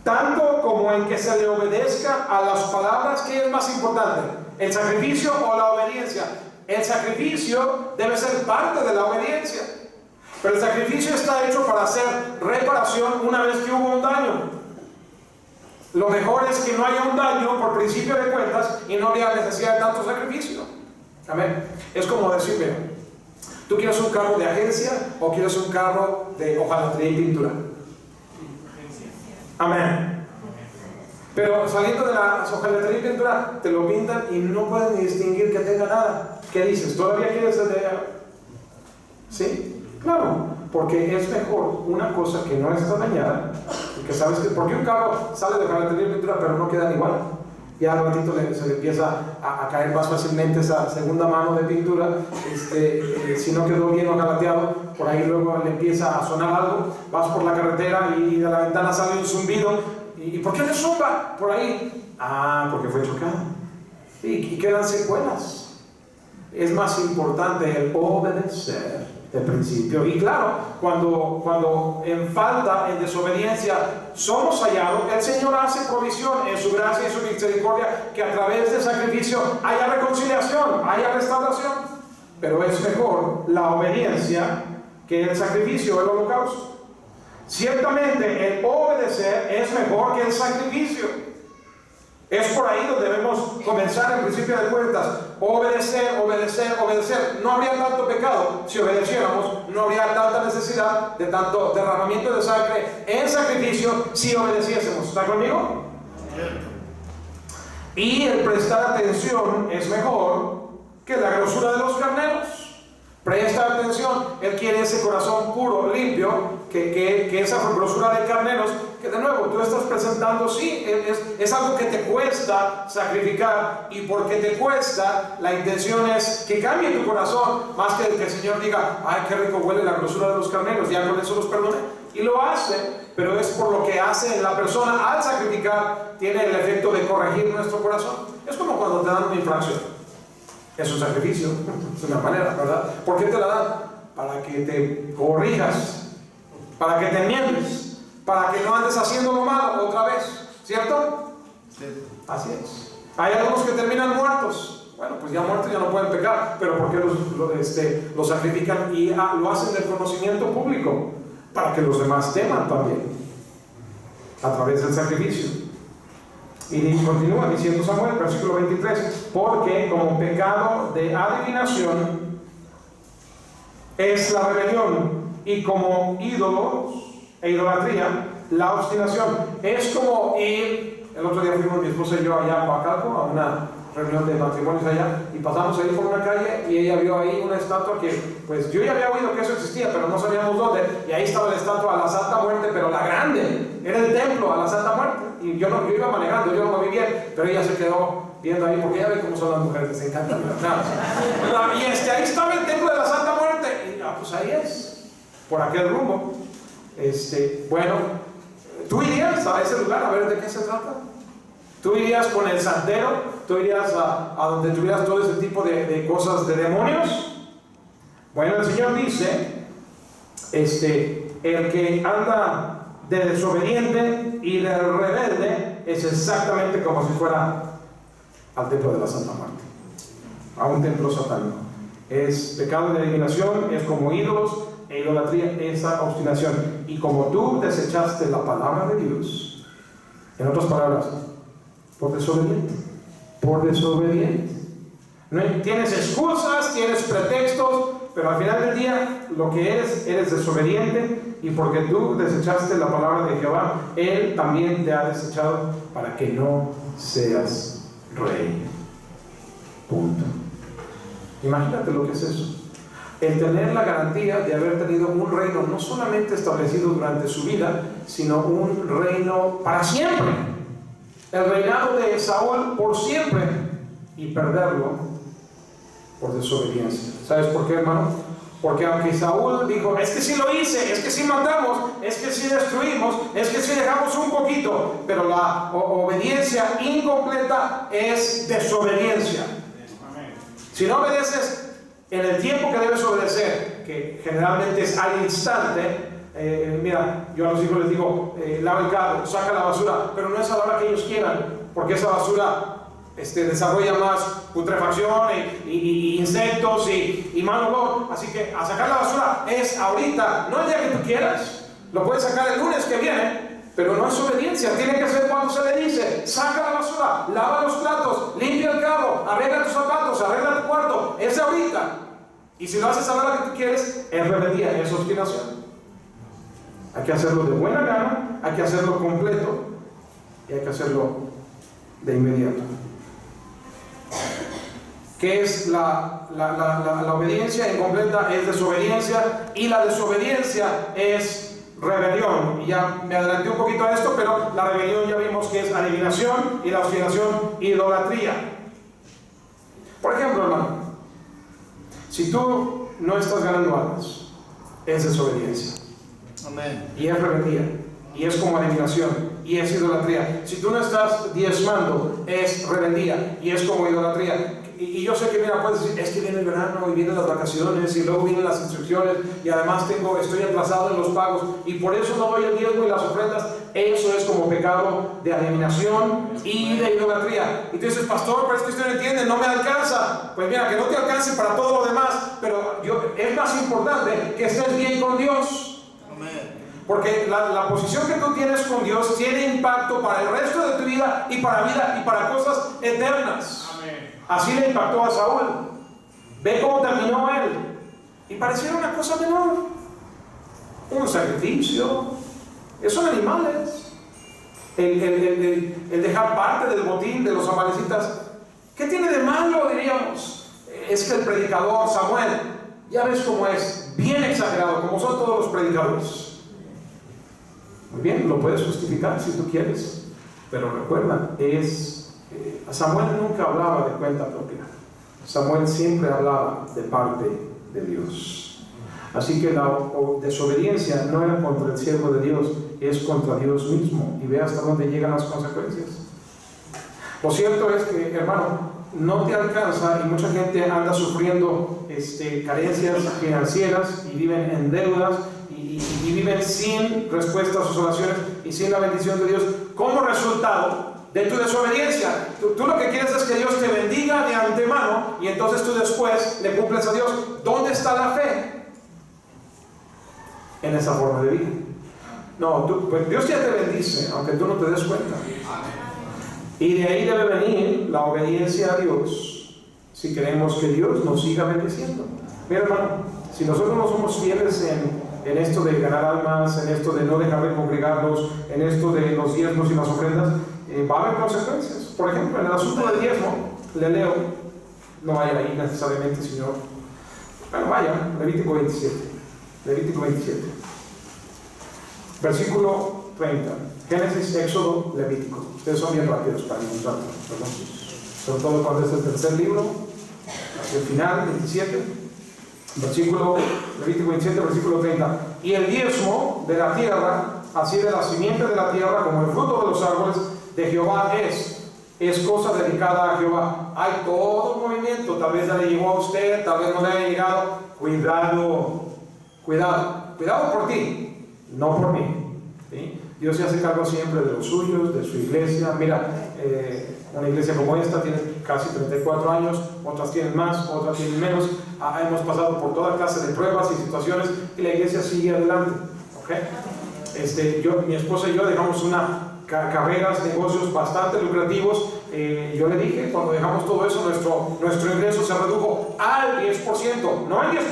[SPEAKER 1] tanto como en que se le obedezca a las palabras. ¿Qué es más importante? ¿El sacrificio o la obediencia? El sacrificio debe ser parte de la obediencia, pero el sacrificio está hecho para hacer reparación una vez que hubo un daño. Lo mejor es que no haya un daño por principio de cuentas y no haya necesidad de tanto sacrificio. Amén. Es como decirme: ¿tú quieres un carro de agencia o quieres un carro de hojalatería y pintura? Amén. Pero saliendo de la hojalatería y pintura, te lo pintan y no puedes ni distinguir que tenga nada. ¿Qué dices? ¿Todavía quieres el de allá? ¿Sí? Claro, porque es mejor una cosa que no está dañada, porque sabes que, porque un carro sale de hojalatería y pintura pero no queda igual. Ya al ratito se le empieza a caer más fácilmente esa segunda mano de pintura. Si no quedó bien hojalateado, por ahí luego le empieza a sonar algo. Vas por la carretera y de la ventana sale un zumbido. ¿Y por qué le zumba? Por ahí. Porque fue chocado. y quedan secuelas. Es más importante el obedecer de principio. Y claro, cuando en falta, en desobediencia, somos hallados, el Señor hace provisión en su gracia y su misericordia que a través del sacrificio haya reconciliación, haya restauración. Pero es mejor la obediencia que el sacrificio, el holocausto. Ciertamente el obedecer es mejor que el sacrificio. Es por ahí donde debemos comenzar en principio de cuentas. Obedecer, obedecer, obedecer. No habría tanto pecado si obedeciéramos. No habría tanta necesidad de tanto derramamiento de sangre en sacrificio si obedeciésemos. ¿Está conmigo? Y el prestar atención es mejor que la grosura de los carneros. Presta atención. Él quiere ese corazón puro, limpio, que esa grosura de carneros, que de nuevo tú estás presentando, sí, es algo que te cuesta sacrificar, y porque te cuesta, la intención es que cambie tu corazón, más que el Señor diga, ay, qué rico huele la grosura de los carneros, ya con eso los perdoné. Y lo hace, pero es por lo que hace la persona al sacrificar, tiene el efecto de corregir nuestro corazón. Es como cuando te dan una infracción. Es un sacrificio, es una manera, ¿verdad? ¿Por qué te la dan? Para que te corrijas, para que te enmiendes, para que no andes haciendo lo malo otra vez, ¿cierto? Sí. Así es. Hay algunos que terminan muertos. Bueno, pues ya muertos ya no pueden pecar, pero ¿por qué los sacrifican y lo hacen del conocimiento público? Para que los demás teman también, a través del sacrificio. Y continúa diciendo Samuel, versículo 23, porque como pecado de adivinación es la rebelión, y como ídolos e idolatría la obstinación. Es como ir, el otro día fuimos mi esposa y yo allá a Coacalco a una reunión de matrimonios allá, y pasamos ahí por una calle y ella vio ahí una estatua que, pues yo ya había oído que eso existía, pero no sabíamos dónde, y ahí estaba la estatua a la Santa Muerte, pero la grande, era el templo a la Santa Muerte, y yo iba manejando, yo no lo vi bien, pero ella se quedó viendo ahí, porque ya ve cómo son las mujeres, les encanta, ¿verdad? Y ahí estaba el templo de la Santa Muerte, y pues ahí es, por aquel rumbo. Bueno, ¿tú irías a ese lugar a ver de qué se trata? ¿Tú irías con el santero? ¿Tú irías a donde tuvieras todo ese tipo de cosas de demonios? Bueno, el Señor dice, el que anda de desobediente y de rebelde es exactamente como si fuera al templo de la Santa Muerte, a un templo satánico. Es pecado de adivinación, es como ídolos e idolatría, esa obstinación. Y como tú desechaste la palabra de Dios, en otras palabras, por desobediente. No tienes excusas, tienes pretextos, pero al final del día lo que eres desobediente, y porque tú desechaste la palabra de Jehová, Él también te ha desechado para que no seas rey. Punto. Imagínate lo que es eso. El tener la garantía de haber tenido un reino no solamente establecido durante su vida, sino un reino para siempre. El reinado de Saúl por siempre, y perderlo por desobediencia. ¿Sabes por qué, hermano? Porque aunque Saúl dijo, es que sí lo hice, es que sí matamos, es que sí destruimos, es que sí dejamos un poquito, pero la obediencia incompleta es desobediencia. Si no obedeces en el tiempo que debes obedecer, que generalmente es al instante, mira, yo a los hijos les digo, lava el carro, saca la basura, pero no es a la hora que ellos quieran, porque esa basura desarrolla más putrefacción y insectos y mal olor. Así que a sacar la basura es ahorita, no el día que tú quieras. Lo puedes sacar el lunes que viene, pero no es obediencia. Tiene que ser cuando se le dice: saca la basura, lava los platos, limpia el carro, arregla tus zapatos, arregla tu cuarto. Es ahorita. Y si lo haces a la hora que tú quieres, es rebeldía, es obstinación. Hay que hacerlo de buena gana, hay que hacerlo completo y hay que hacerlo de inmediato. ¿Qué es la obediencia incompleta? Es desobediencia, y la desobediencia es rebelión. Y ya me adelanté un poquito a esto, pero la rebelión ya vimos que es adivinación, y la obstinación, idolatría. Por ejemplo, hermano, si tú no estás ganando almas, es desobediencia.
[SPEAKER 2] Amén.
[SPEAKER 1] Y es rebeldía, y es como adivinación, y es idolatría. Si tú no estás diezmando, es rebeldía y es como idolatría. Y yo sé que, mira, puedes decir, es que viene el verano y vienen las vacaciones y luego vienen las instrucciones y además estoy atrasado en los pagos y por eso no doy el diezmo y las ofrendas. Eso es como pecado de adivinación y de idolatría. Y tú dices, pastor, pero es que usted no entiende, no me alcanza. Pues mira, que no te alcance para todo lo demás, pero es más importante que estés bien con Dios. Porque la posición que tú tienes con Dios tiene impacto para el resto de tu vida y para cosas eternas. Así le impactó a Saúl. Ve cómo terminó él. Y pareciera una cosa menor. Un sacrificio. Son animales. El dejar parte del botín de los amalecitas. ¿Qué tiene de malo, diríamos? Es que el predicador Samuel, ya ves cómo es, bien exagerado, como son todos los predicadores. Muy bien, lo puedes justificar si tú quieres. Pero recuerda, Samuel nunca hablaba de cuenta propia. Samuel siempre hablaba de parte de Dios. Así que la desobediencia no era contra el siervo de Dios, es contra Dios mismo. Y ve hasta dónde llegan las consecuencias. Lo cierto es que, hermano, no te alcanza y mucha gente anda sufriendo carencias financieras y viven en deudas y viven sin respuesta a sus oraciones y sin la bendición de Dios como resultado de tu desobediencia. Tú lo que quieres es que Dios te bendiga de antemano y entonces tú después le cumples a Dios. ¿Dónde está la fe? En esa forma de vida. No, pues Dios ya te bendice, aunque tú no te des cuenta. Y de ahí debe venir la obediencia a Dios, si queremos que Dios nos siga bendiciendo. Mira, hermano, si nosotros no somos fieles en esto de ganar almas, en esto de no dejar de congregarnos, en esto de los diezmos y las ofrendas, va a haber consecuencias. Por ejemplo, en el asunto del diezmo, le leo, no vaya ahí necesariamente, sino, bueno, vaya, Levítico 27, versículo 30, Génesis, Éxodo, Levítico. Ustedes son bien rápidos para encontrarlo, ¿verdad? Sobre todo cuando es el tercer libro, hacia el final, 27, Levítico 27, versículo 30. Y el diezmo de la tierra, así de la simiente de la tierra, como el fruto de los árboles de Jehová es cosa dedicada a Jehová. Hay todo un movimiento, tal vez ya le llegó a usted, tal vez no le haya llegado. Cuidado por ti, no por mí. ¿Sí? Dios se hace cargo siempre de los suyos, de su iglesia. Mira, una iglesia como esta tiene casi 34 años, otras tienen más, otras tienen menos. Hemos pasado por toda clase de pruebas y situaciones y la iglesia sigue adelante. ¿Okay? Mi esposa y yo dejamos carreras, negocios bastante lucrativos. Yo le dije, cuando dejamos todo eso, nuestro ingreso se redujo al 10%, no al 10%,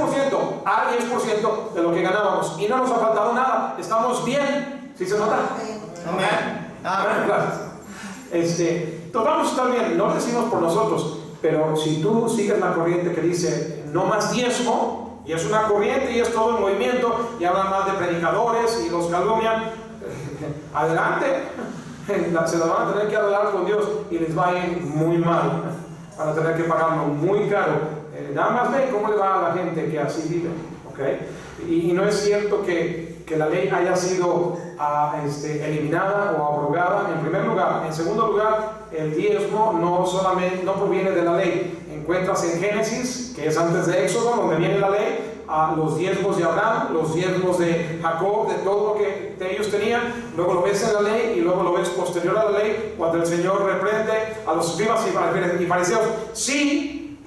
[SPEAKER 1] al 10% de lo que ganábamos. Y no nos ha faltado nada, estamos bien. ¿Sí se nota? Amén. Gracias. Vamos a estar bien, no lo decimos por nosotros, pero si tú sigues la corriente que dice no más diezmo, y es una corriente y es todo el movimiento, y hablan más de predicadores y los calumnian, adelante, se la van a tener que hablar con Dios y les va a ir muy mal, van a tener que pagarlo muy caro. Nada más ve cómo le va a la gente que así vive, ¿okay? Y no es cierto que la ley haya sido eliminada o abrogada, en primer lugar. En segundo lugar, el diezmo no proviene de la ley. Encuentras en Génesis, que es antes de Éxodo, donde viene la ley, los diezmos de Abraham, los diezmos de Jacob, de todo lo que ellos tenían. Luego lo ves en la ley y luego lo ves posterior a la ley, cuando el Señor reprende a los escribas y fariseos. Sí,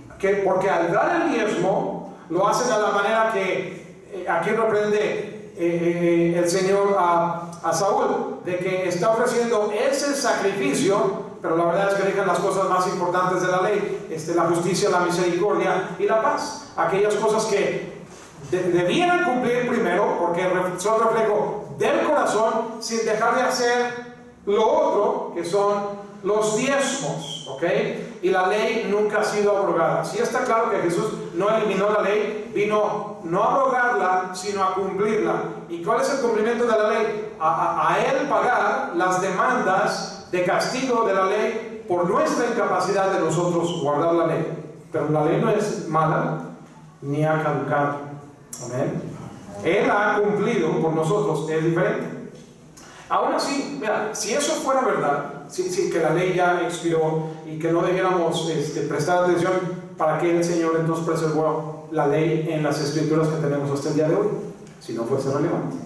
[SPEAKER 1] porque al dar el diezmo, lo hacen a la manera que aquí reprende el Señor a Saúl, de que está ofreciendo ese sacrificio, pero la verdad es que dejan las cosas más importantes de la ley, la justicia, la misericordia y la paz, aquellas cosas que debieran cumplir primero, porque son reflejo del corazón, sin dejar de hacer lo otro, que son los diezmos, ¿ok? Y la ley nunca ha sido abrogada. Sí está claro que Jesús no eliminó la ley, vino no a abrogarla, sino a cumplirla. ¿Y cuál es el cumplimiento de la ley? A Él pagar las demandas de castigo de la ley por nuestra incapacidad de nosotros guardar la ley. Pero la ley no es mala, ni ha caducado. Amén. Él ha cumplido por nosotros, es diferente. Aún así, mira, si eso fuera verdad, sí, que la ley ya expiró y que no debiéramos prestar atención para que el Señor entonces preservó la ley en las escrituras que tenemos hasta el día de hoy, si no fuese relevante.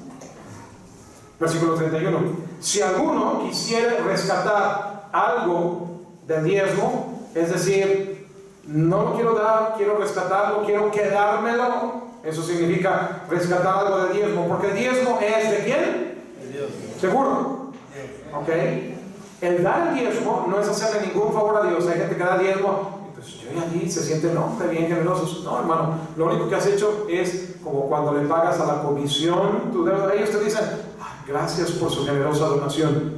[SPEAKER 1] Versículo 31. Si alguno quisiera rescatar algo del diezmo, es decir, no lo quiero dar, quiero rescatarlo, quiero quedármelo, eso significa rescatar algo del diezmo, porque el diezmo es ¿de quién?
[SPEAKER 2] De Dios.
[SPEAKER 1] ¿Seguro? Ok. El dar el diezmo no es hacerle ningún favor a Dios. Hay gente que da diezmo y pues yo ya di, se sienten bien generosos. No, hermano, lo único que has hecho es como cuando le pagas a la comisión tu deuda. Ellos te dicen, ay, gracias por su generosa donación.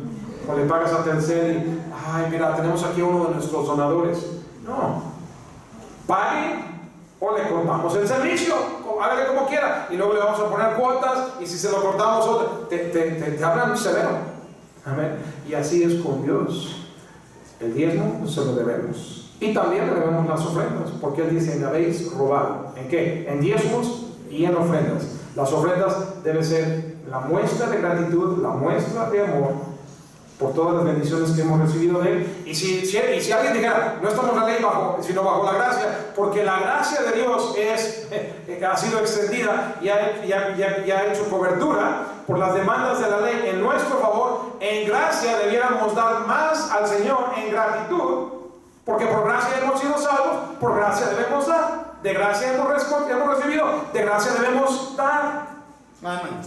[SPEAKER 1] O le pagas a Telcel y, ay, mira, tenemos aquí a uno de nuestros donadores. No, pague o le cortamos el servicio, hágale como quiera, y luego le vamos a poner cuotas, y si se lo cortamos, te hablan severo. Amén. Y así es con Dios. El diezmo se lo debemos. Y también le debemos las ofrendas, porque Él dice, me habéis robado. ¿En qué? En diezmos y en ofrendas. Las ofrendas deben ser la muestra de gratitud, la muestra de amor por todas las bendiciones que hemos recibido de Él. Y si alguien dijera, no estamos en la ley sino bajo la gracia, porque la gracia de Dios ha sido extendida y ha hecho cobertura por las demandas de la ley en nuestro favor. En gracia debiéramos dar más al Señor en gratitud, porque por gracia hemos sido salvos, por gracia debemos dar, de gracia hemos recibido, de gracia debemos dar.
[SPEAKER 2] Amén.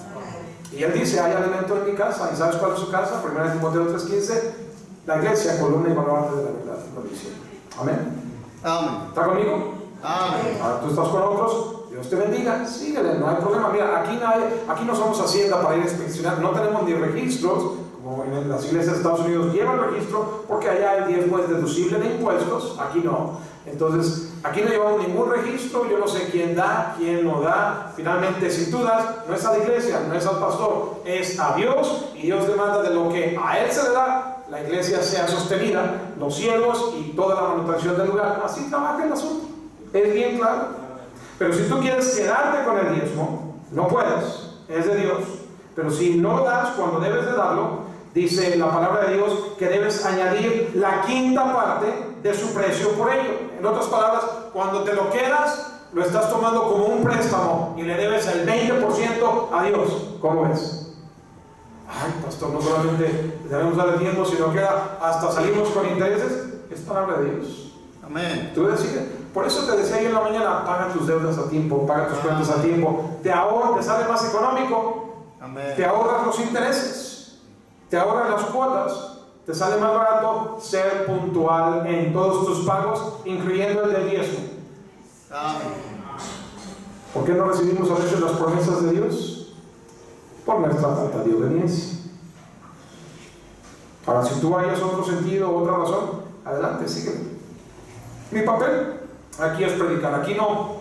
[SPEAKER 1] Y Él dice, hay alimento en mi casa. ¿Y sabes cuál es su casa? 1 Timoteo 3:15. La iglesia, columna y baluarte de la verdad, lo dice. Amén.
[SPEAKER 2] Amén.
[SPEAKER 1] ¿Está conmigo?
[SPEAKER 2] Amén.
[SPEAKER 1] Ahora tú estás con otros. Dios te bendiga. Síguele, no hay problema. Mira, aquí no somos hacienda para ir a inspeccionar. No tenemos ni registros, como en las iglesias de Estados Unidos llevan registro, porque allá el diezmo es deducible de impuestos. Aquí no. Entonces, aquí no llevamos ningún registro. Yo no sé quién da, quién no da. Finalmente, si tú das, no es a la iglesia, no es al pastor, es a Dios, y Dios demanda de lo que a Él se le da, la iglesia sea sostenida, los cielos y toda la manutención del lugar. Así trabaja el asunto. Es bien claro. Pero si tú quieres quedarte con el diezmo, no puedes, es de Dios. Pero si no das cuando debes de darlo, dice la palabra de Dios que debes añadir la quinta parte de su precio por ello. En otras palabras, cuando te lo quedas, lo estás tomando como un préstamo y le debes el 20% a Dios. ¿Cómo ves? Ay, pastor, no solamente debemos dar el diezmo, sino que hasta salimos con intereses. Es palabra de Dios.
[SPEAKER 2] Amén.
[SPEAKER 1] Tú decides. Por eso te decía yo en la mañana, paga tus deudas a tiempo, paga tus cuentas a tiempo. Te ahorras, te sale más económico.
[SPEAKER 2] Amén.
[SPEAKER 1] Te ahorras los intereses, te ahorras las cuotas. Te sale más barato ser puntual en todos tus pagos, incluyendo el del diezmo.
[SPEAKER 2] Amén.
[SPEAKER 1] ¿Por qué no recibimos a veces las promesas de Dios? Por nuestra falta de obediencia. Ahora, si tú hayas otro sentido o otra razón, adelante, sígueme. Mi papel aquí es predicar. Aquí no,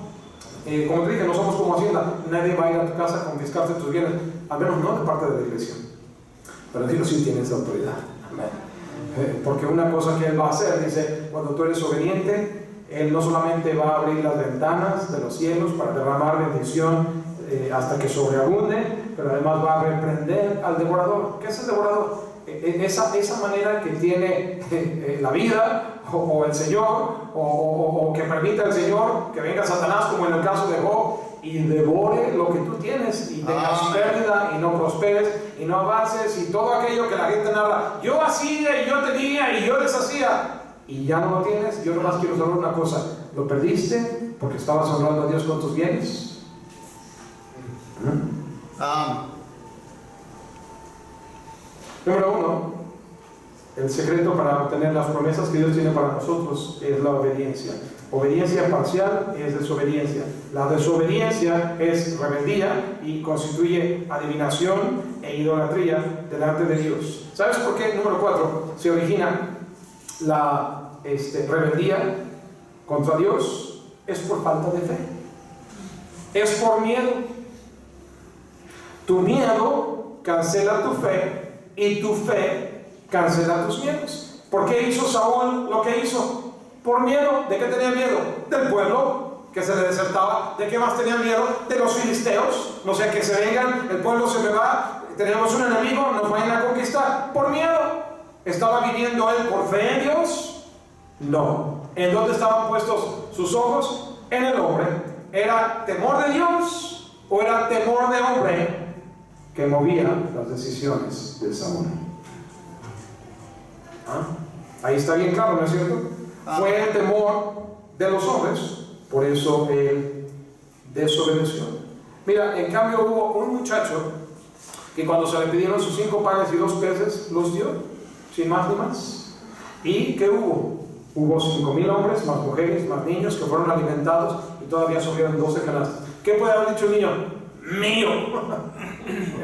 [SPEAKER 1] como te dije, no somos como Hacienda. Nadie va a ir a tu casa a confiscarte tus bienes, al menos no de parte de la iglesia. Pero Dios sí tiene esa autoridad. Porque una cosa que Él va a hacer, dice, cuando tú eres obediente, Él no solamente va a abrir las ventanas de los cielos para derramar bendición hasta que sobreabunde, pero además va a reprender al devorador. ¿Qué es el devorador? Esa manera que tiene la vida o el Señor, o que permita el Señor que venga Satanás, como en el caso de Job, y devore lo que tú tienes y tengas pérdida y no prosperes y no avances y todo aquello que la gente narra. Yo hacía y yo tenía y yo deshacía y ya no lo tienes. Yo nomás quiero saber una cosa: ¿lo perdiste porque estabas honrando a Dios con tus bienes? Número 1, el secreto para obtener las promesas que Dios tiene para nosotros es la obediencia. Obediencia parcial es desobediencia. La desobediencia es rebeldía y constituye adivinación e idolatría delante de Dios. ¿Sabes por qué? Número 4, se origina la rebeldía contra Dios. Es por falta de fe. Es por miedo. Tu miedo cancela tu fe y tu fe cancela tus miedos. ¿Por qué hizo Saúl lo que hizo? Por miedo. ¿De qué tenía miedo? Del pueblo que se le desertaba. ¿De qué más tenía miedo? De los filisteos. No sea que se vengan, el pueblo se me va, tenemos un enemigo, nos vayan a conquistar. Por miedo. ¿Estaba viviendo él por fe en Dios? No. ¿En dónde estaban puestos sus ojos? En el hombre. ¿Era temor de Dios o era temor de hombre que movía las decisiones de Saúl? ¿Ah? Ahí está bien claro, ¿no es cierto? Fue el temor de los hombres, por eso él desobedeció. Mira, en cambio hubo un muchacho que cuando se le pidieron sus 5 panes y 2 peces, los dio, sin más ni más. ¿Y qué hubo? Hubo 5,000 hombres, más mujeres, más niños que fueron alimentados y todavía sobrevivieron 12 canastas. ¿Qué puede haber dicho el niño? ¡Mío!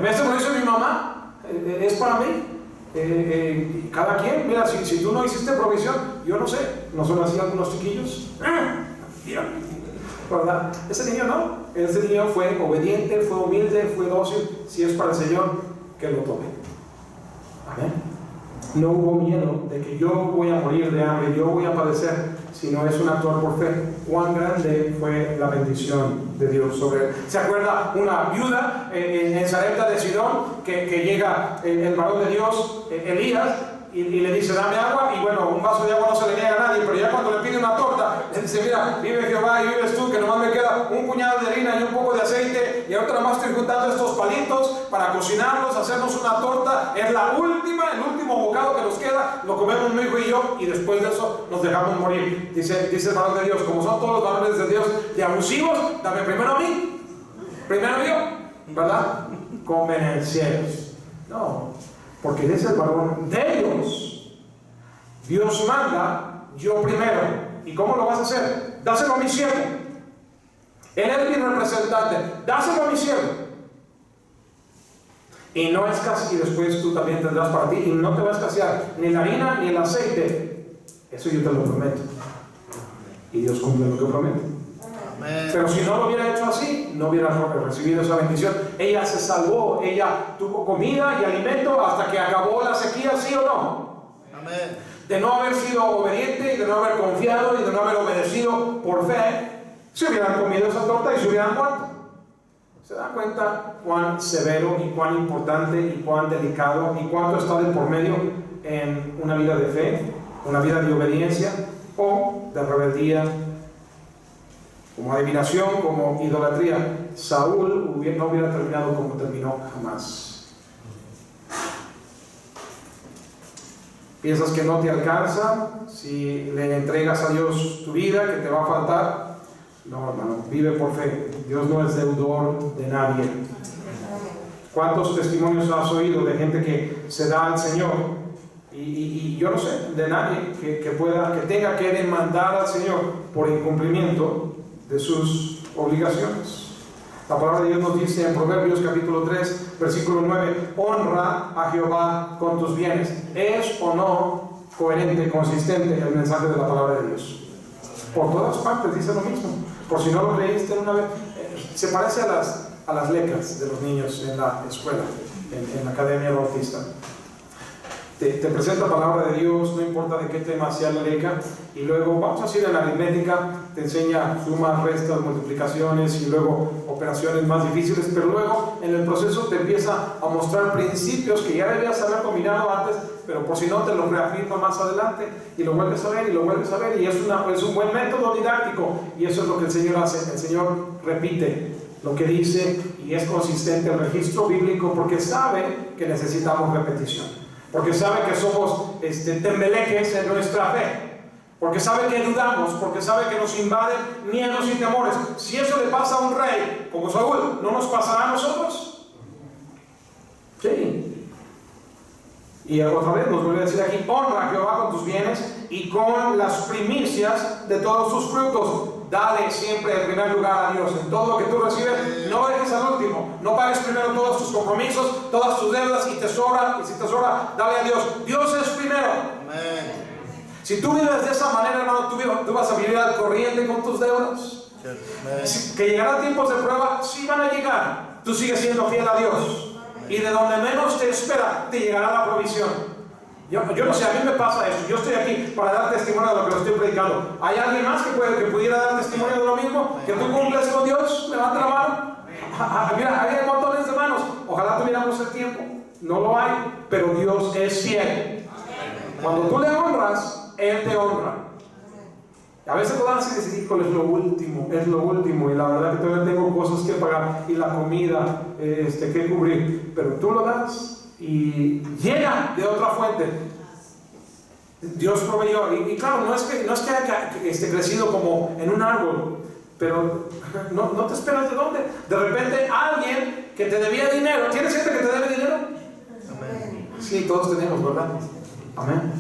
[SPEAKER 1] ¿Esto lo hizo mi mamá? ¿Es para mí? Cada quien, mira, si tú no hiciste provisión, yo no sé, ¿no son así algunos chiquillos? ¿Verdad? Ese niño no, ese niño fue obediente, fue humilde, fue dócil. Si es para el Señor, que lo tome. Amén. No hubo miedo de que yo voy a morir de hambre, yo voy a padecer, sino es un actuar por fe. Cuán grande fue la bendición de Dios sobre él. ¿Se acuerda una viuda en Sarepta de Sidón que llega el varón de Dios, Elías, y le dice, dame agua? Y bueno, un vaso de agua no se le niega a nadie, pero ya cuando le pide una torta, le dice, mira, vive Jehová y vives tú, que nomás me queda un puñado de harina y un poco de aceite, y ahora nomás estoy juntando estos palitos para cocinarlos, hacernos una torta. Es la última, el último bocado que nos queda, lo comemos mi hijo y yo, y después de eso nos dejamos morir. Dice el varón de Dios, como son todos los varones de Dios de abusivos, dame primero a mí, primero yo, ¿verdad? Convenencieros. No, porque Él es el varón de Dios. Dios manda, yo primero. ¿Y cómo lo vas a hacer? Dáselo a mi siervo. Él es mi representante. Dáselo a mi siervo. Y no escasear, y después tú también tendrás para ti, y no te va a escasear ni la harina ni el aceite. Eso yo te lo prometo. Y Dios cumple lo que promete. Pero si no lo hubiera hecho así, no hubiera recibido esa bendición. Ella se salvó, ella tuvo comida y alimento hasta que acabó la sequía, ¿sí o no?
[SPEAKER 2] Amén.
[SPEAKER 1] De no haber sido obediente y de no haber confiado y de no haber obedecido por fe, se hubieran comido esa torta y se hubieran muerto. ¿Se dan cuenta cuán severo y cuán importante y cuán delicado y cuánto está de por medio en una vida de fe, una vida de obediencia o de rebeldía? Como adivinación, como idolatría. Saúl no hubiera terminado como terminó jamás. ¿Piensas que no te alcanza si le entregas a Dios tu vida, que te va a faltar? No, hermano, vive por fe. Dios no es deudor de nadie. ¿Cuántos testimonios has oído de gente que se da al Señor? Y yo no sé de nadie que tenga que demandar al Señor por incumplimiento de sus obligaciones. La palabra de Dios nos dice en Proverbios capítulo 3, versículo 9, honra a Jehová con tus bienes. ¿Es o no coherente, consistente el mensaje de la palabra de Dios? Por todas partes dice lo mismo. Por si no lo leíste una vez, se parece a las lecas de los niños en la escuela, en la academia bautista. Te presenta la palabra de Dios, no importa de qué tema sea la leca, y luego vamos a decir en la aritmética, te enseña sumas, restas, multiplicaciones y luego operaciones más difíciles, pero luego en el proceso te empieza a mostrar principios que ya debías haber dominado antes, pero por si no te los reafirma más adelante y lo vuelves a ver y lo vuelves a ver, y es un buen método didáctico, y eso es lo que el Señor hace. El Señor repite lo que dice y es consistente el registro bíblico porque sabe que necesitamos repetición. Porque sabe que somos tembeleques en nuestra fe, porque sabe que dudamos, porque sabe que nos invaden miedos y temores. Si eso le pasa a un rey como Saúl, ¿no nos pasará a nosotros? Sí. Y otra vez nos vuelve a decir aquí, honra a Jehová con tus bienes y con las primicias de todos tus frutos. Dale siempre el primer lugar a Dios. En todo lo que tú recibes, no dejes al último. No pagues primero todos tus compromisos, todas tus deudas, y si te sobra, dale a Dios. Dios es primero.
[SPEAKER 2] Amén.
[SPEAKER 1] Si tú vives de esa manera, hermano, tú vas a vivir al corriente con tus deudas. Que llegarán tiempos de prueba, sí van a llegar. Tú sigues siendo fiel a Dios. Y de donde menos te espera, te llegará la provisión. Yo no sé, a mí me pasa eso. Yo estoy aquí para dar testimonio de lo que lo estoy predicando. ¿Hay alguien más que pudiera dar testimonio de lo mismo? ¿Que tú cumples con Dios? Levanta la mano. Mira, hay montones de manos. Ojalá tuviéramos el tiempo. No lo hay, pero Dios es fiel. Cuando tú le honras, Él te honra. A veces lo das y dices, híjole, es lo último, y la verdad que todavía tengo cosas que pagar, y la comida que cubrir, pero tú lo das y llega de otra fuente. Dios proveyó, y claro, no es que haya crecido como en un árbol, pero no te esperas de dónde. De repente alguien que te debía dinero, ¿tienes gente que te debe dinero?
[SPEAKER 2] Amén.
[SPEAKER 1] Sí, todos tenemos, ¿verdad? Amén.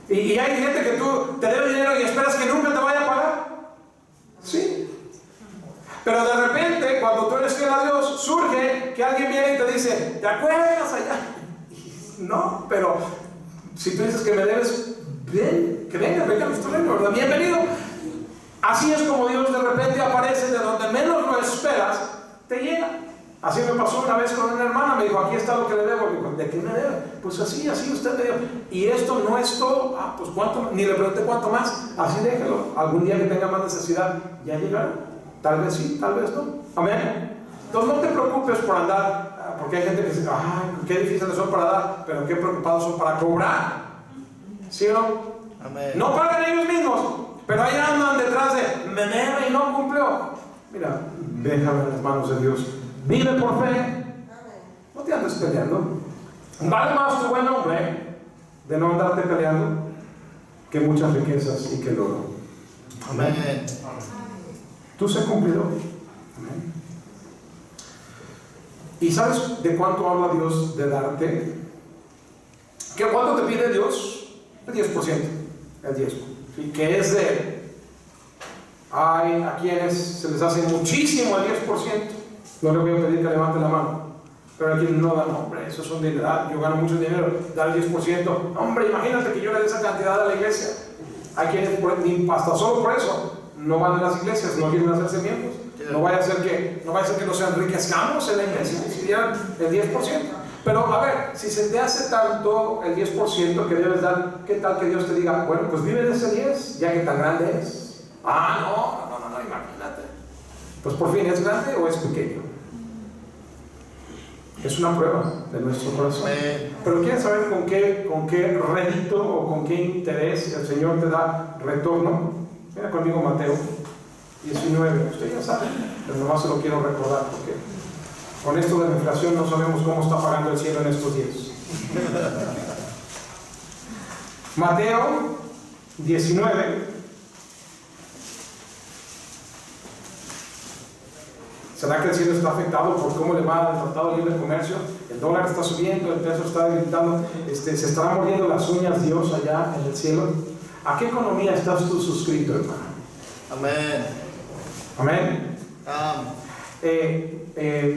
[SPEAKER 1] Y hay gente que tú te debe dinero y esperas que nunca te vaya a pagar. Sí. Pero de repente, cuando tú eres fiel a Dios, surge que alguien viene y te dice, ¿te acuerdas allá? No, pero si tú dices que me debes, ven, que venga mi estudiante, ¿verdad? Bienvenido. Así es como Dios de repente aparece de donde menos lo esperas, te llega. Así me pasó una vez con una hermana, me dijo, aquí está lo que le debo. Digo, ¿de qué me debe? Pues así usted me dio. Y esto no es todo. Pues ¿cuánto? Ni le pregunté cuánto más. Así déjelo. Algún día que tenga más necesidad, ya llegará. Tal vez sí, tal vez no. Amén. Entonces no te preocupes por andar, porque hay gente que dice, ay, qué difíciles son para dar, pero qué preocupados son para cobrar. ¿Sí o no?
[SPEAKER 2] Amén.
[SPEAKER 1] No pagan ellos mismos, pero ahí andan detrás de, me debe y no cumplió. Mira, déjalo en las manos de Dios. Vive por fe. No te andes peleando. Vale más tu buen hombre de no andarte peleando que muchas riquezas y que el oro.
[SPEAKER 2] Amén.
[SPEAKER 1] Tú sé cumplidor. Amén. ¿Y sabes de cuánto habla Dios de darte? ¿Qué cuánto te pide Dios? El 10%. El 10%. ¿Sí? Que es de... Hay a quienes se les hace muchísimo el 10%. No le voy a pedir que levante la mano. Pero a quienes no dan, hombre, eso es un dinero. Yo gano mucho dinero, dar el 10%. Hombre, imagínate que yo le dé esa cantidad a la iglesia. Hay quienes, hasta solo por eso, no van a las iglesias, no quieren hacerse miembros. No vaya a ser que nos enriquezcamos en la iglesia si dieran el 10%. Pero a ver, si se te hace tanto el 10% que debes dar, ¿qué tal que Dios te diga, bueno, pues vive de ese 10, ya que tan grande es? No, imagínate. Pues por fin, ¿es grande o es pequeño? Es una prueba de nuestro corazón. Pero ¿quieres saber con qué rédito o con qué interés el Señor te da retorno? Mira conmigo Mateo 19. Usted ya sabe, pero nomás se lo quiero recordar porque con esto de la inflación no sabemos cómo está pagando el cielo en estos días. Mateo 19. ¿Será que el cielo está afectado por cómo le va el Tratado de Libre Comercio? El dólar está subiendo, el peso está debilitando, se estará mordiendo las uñas Dios allá en el cielo. ¿A qué economía estás tú suscrito, hermano?
[SPEAKER 2] Amén.
[SPEAKER 1] Amén.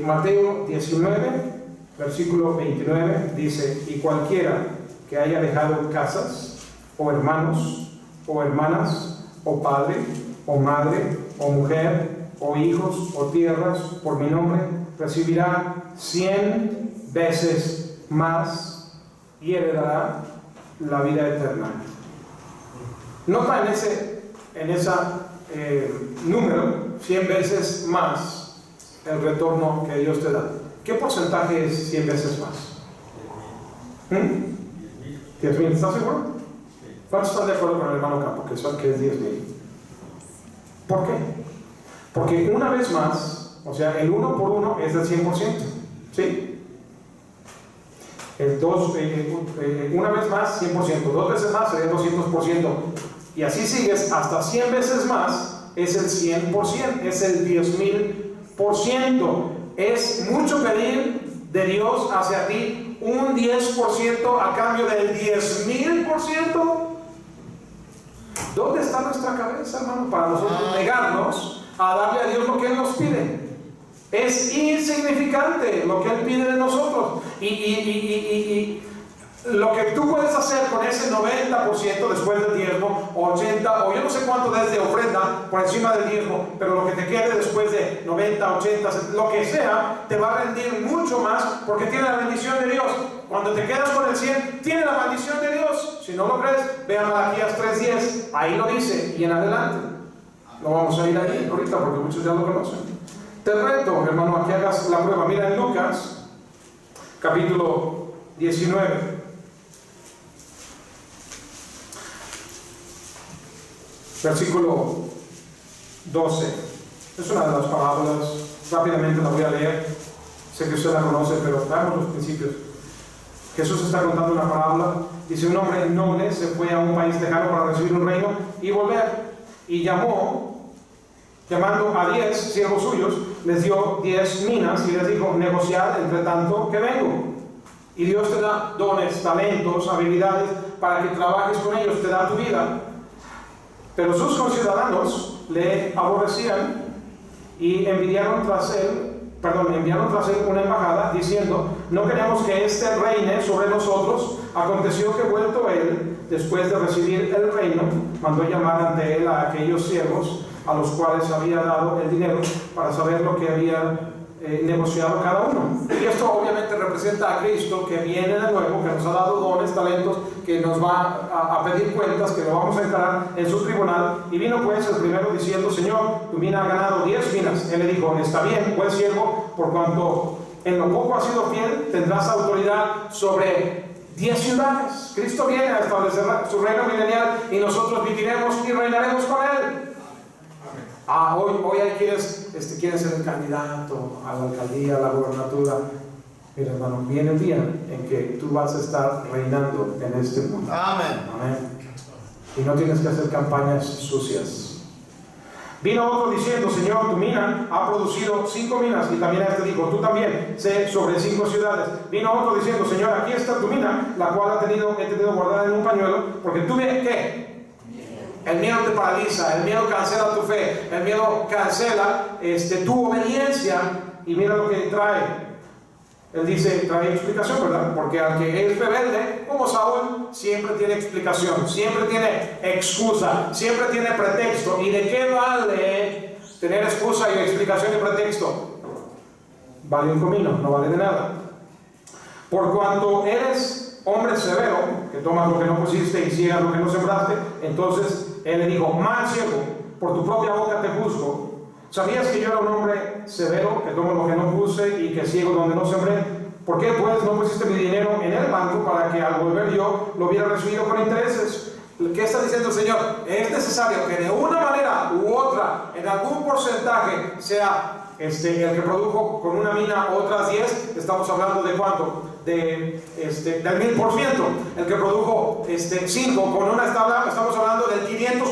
[SPEAKER 1] Mateo 19, versículo 29 dice: y cualquiera que haya dejado casas, o hermanos, o hermanas, o padre, o madre, o mujer, o hijos, o tierras, por mi nombre, recibirá 100 veces más y heredará la vida eterna. Nota en ese número, 100 veces más el retorno que Dios te da. ¿Qué porcentaje es 100 veces más? ¿10,000? ¿Estás seguro? ¿Cuántos están de acuerdo con el hermano Campo que es 10,000? ¿Por qué? Porque una vez más, o sea, el 1 por 1 es del 100%, ¿sí? El 2, una vez más, 100%, dos veces más sería 200%, y así sigues hasta 100 veces más, es el 100%, es el 10,000%. Es mucho pedir de Dios hacia ti un 10% a cambio del 10,000%. ¿Dónde está nuestra cabeza, hermano, para nosotros negarnos a darle a Dios lo que Él nos pide? Es insignificante lo que Él pide de nosotros. Y lo que tú puedes hacer con ese 90% después del diezmo, 80, o yo no sé cuánto des de ofrenda por encima del diezmo, pero lo que te quede después de 90, 80, lo que sea, te va a rendir mucho más porque tiene la bendición de Dios. Cuando te quedas con el 100, tiene la bendición de Dios. Si no lo crees, ve a Malaquías 3:10, ahí lo dice, y en adelante. No vamos a ir ahí ahorita porque muchos ya lo conocen. Te reto, hermano, a que hagas la prueba. Mira en Lucas, capítulo 19. Versículo 12. Es una de las parábolas. Rápidamente la voy a leer. Sé que usted la conoce, pero veamos los principios. Jesús está contando una parábola. Dice: un hombre noble se fue a un país lejano para recibir un reino y volver. Y llamando a 10 siervos suyos, les dio 10 minas y les dijo: negociad entre tanto que vengo. Y Dios te da dones, talentos, habilidades para que trabajes con ellos, te da tu vida. Pero sus conciudadanos le aborrecían y enviaron tras él una embajada diciendo: no queremos que éste reine sobre nosotros. Aconteció que vuelto él, después de recibir el reino, mandó llamar ante él a aquellos siervos a los cuales había dado el dinero, para saber lo que había negociado cada uno. Y esto obviamente representa a Cristo, que viene de nuevo, que nos ha dado dones, talentos, que nos va a pedir cuentas, que lo vamos a encarar en su tribunal. Y vino pues el primero diciendo: Señor, tu mina ha ganado 10 minas. Él le dijo: está bien, buen siervo, por cuanto en lo poco has sido fiel, tendrás autoridad sobre 10 ciudades. Cristo viene a establecer su reino milenial y nosotros viviremos y reinaremos con él. Hoy hay quienes quieren ser el candidato a la alcaldía, a la gobernatura. Mira, hermano, viene el día en que tú vas a estar reinando en este mundo.
[SPEAKER 2] Amén.
[SPEAKER 1] Amén. Y no tienes que hacer campañas sucias. Vino otro diciendo: Señor, tu mina ha producido 5 minas. Y también a este dijo: tú también, sé sobre 5 ciudades. Vino otro diciendo: Señor, aquí está tu mina, la cual he tenido guardada en un pañuelo, porque tuve, ¿qué? El miedo te paraliza, el miedo cancela tu fe, el miedo cancela tu obediencia. Y mira lo que trae. Él dice, trae explicación, ¿verdad? Porque al que es rebelde, como Saúl, siempre tiene explicación, siempre tiene excusa, siempre tiene pretexto. ¿Y de qué vale tener excusa y explicación y pretexto? Vale un comino, no vale de nada. Por cuanto eres hombre severo, que tomas lo que no pusiste y ciegas lo que no sembraste, entonces él le dijo: mal siervo, por tu propia boca te juzgo. ¿Sabías que yo era un hombre severo, que tomo lo que no puse y que ciego donde no sembré? ¿Por qué pues no pusiste mi dinero en el banco para que al volver yo lo hubiera recibido con intereses? ¿Qué está diciendo el Señor? Es necesario que de una manera u otra, en algún porcentaje, sea el que produjo con una mina otras 10. Estamos hablando de ¿cuánto? Del 1000%. El que produjo 5 con una estamos hablando del 500%.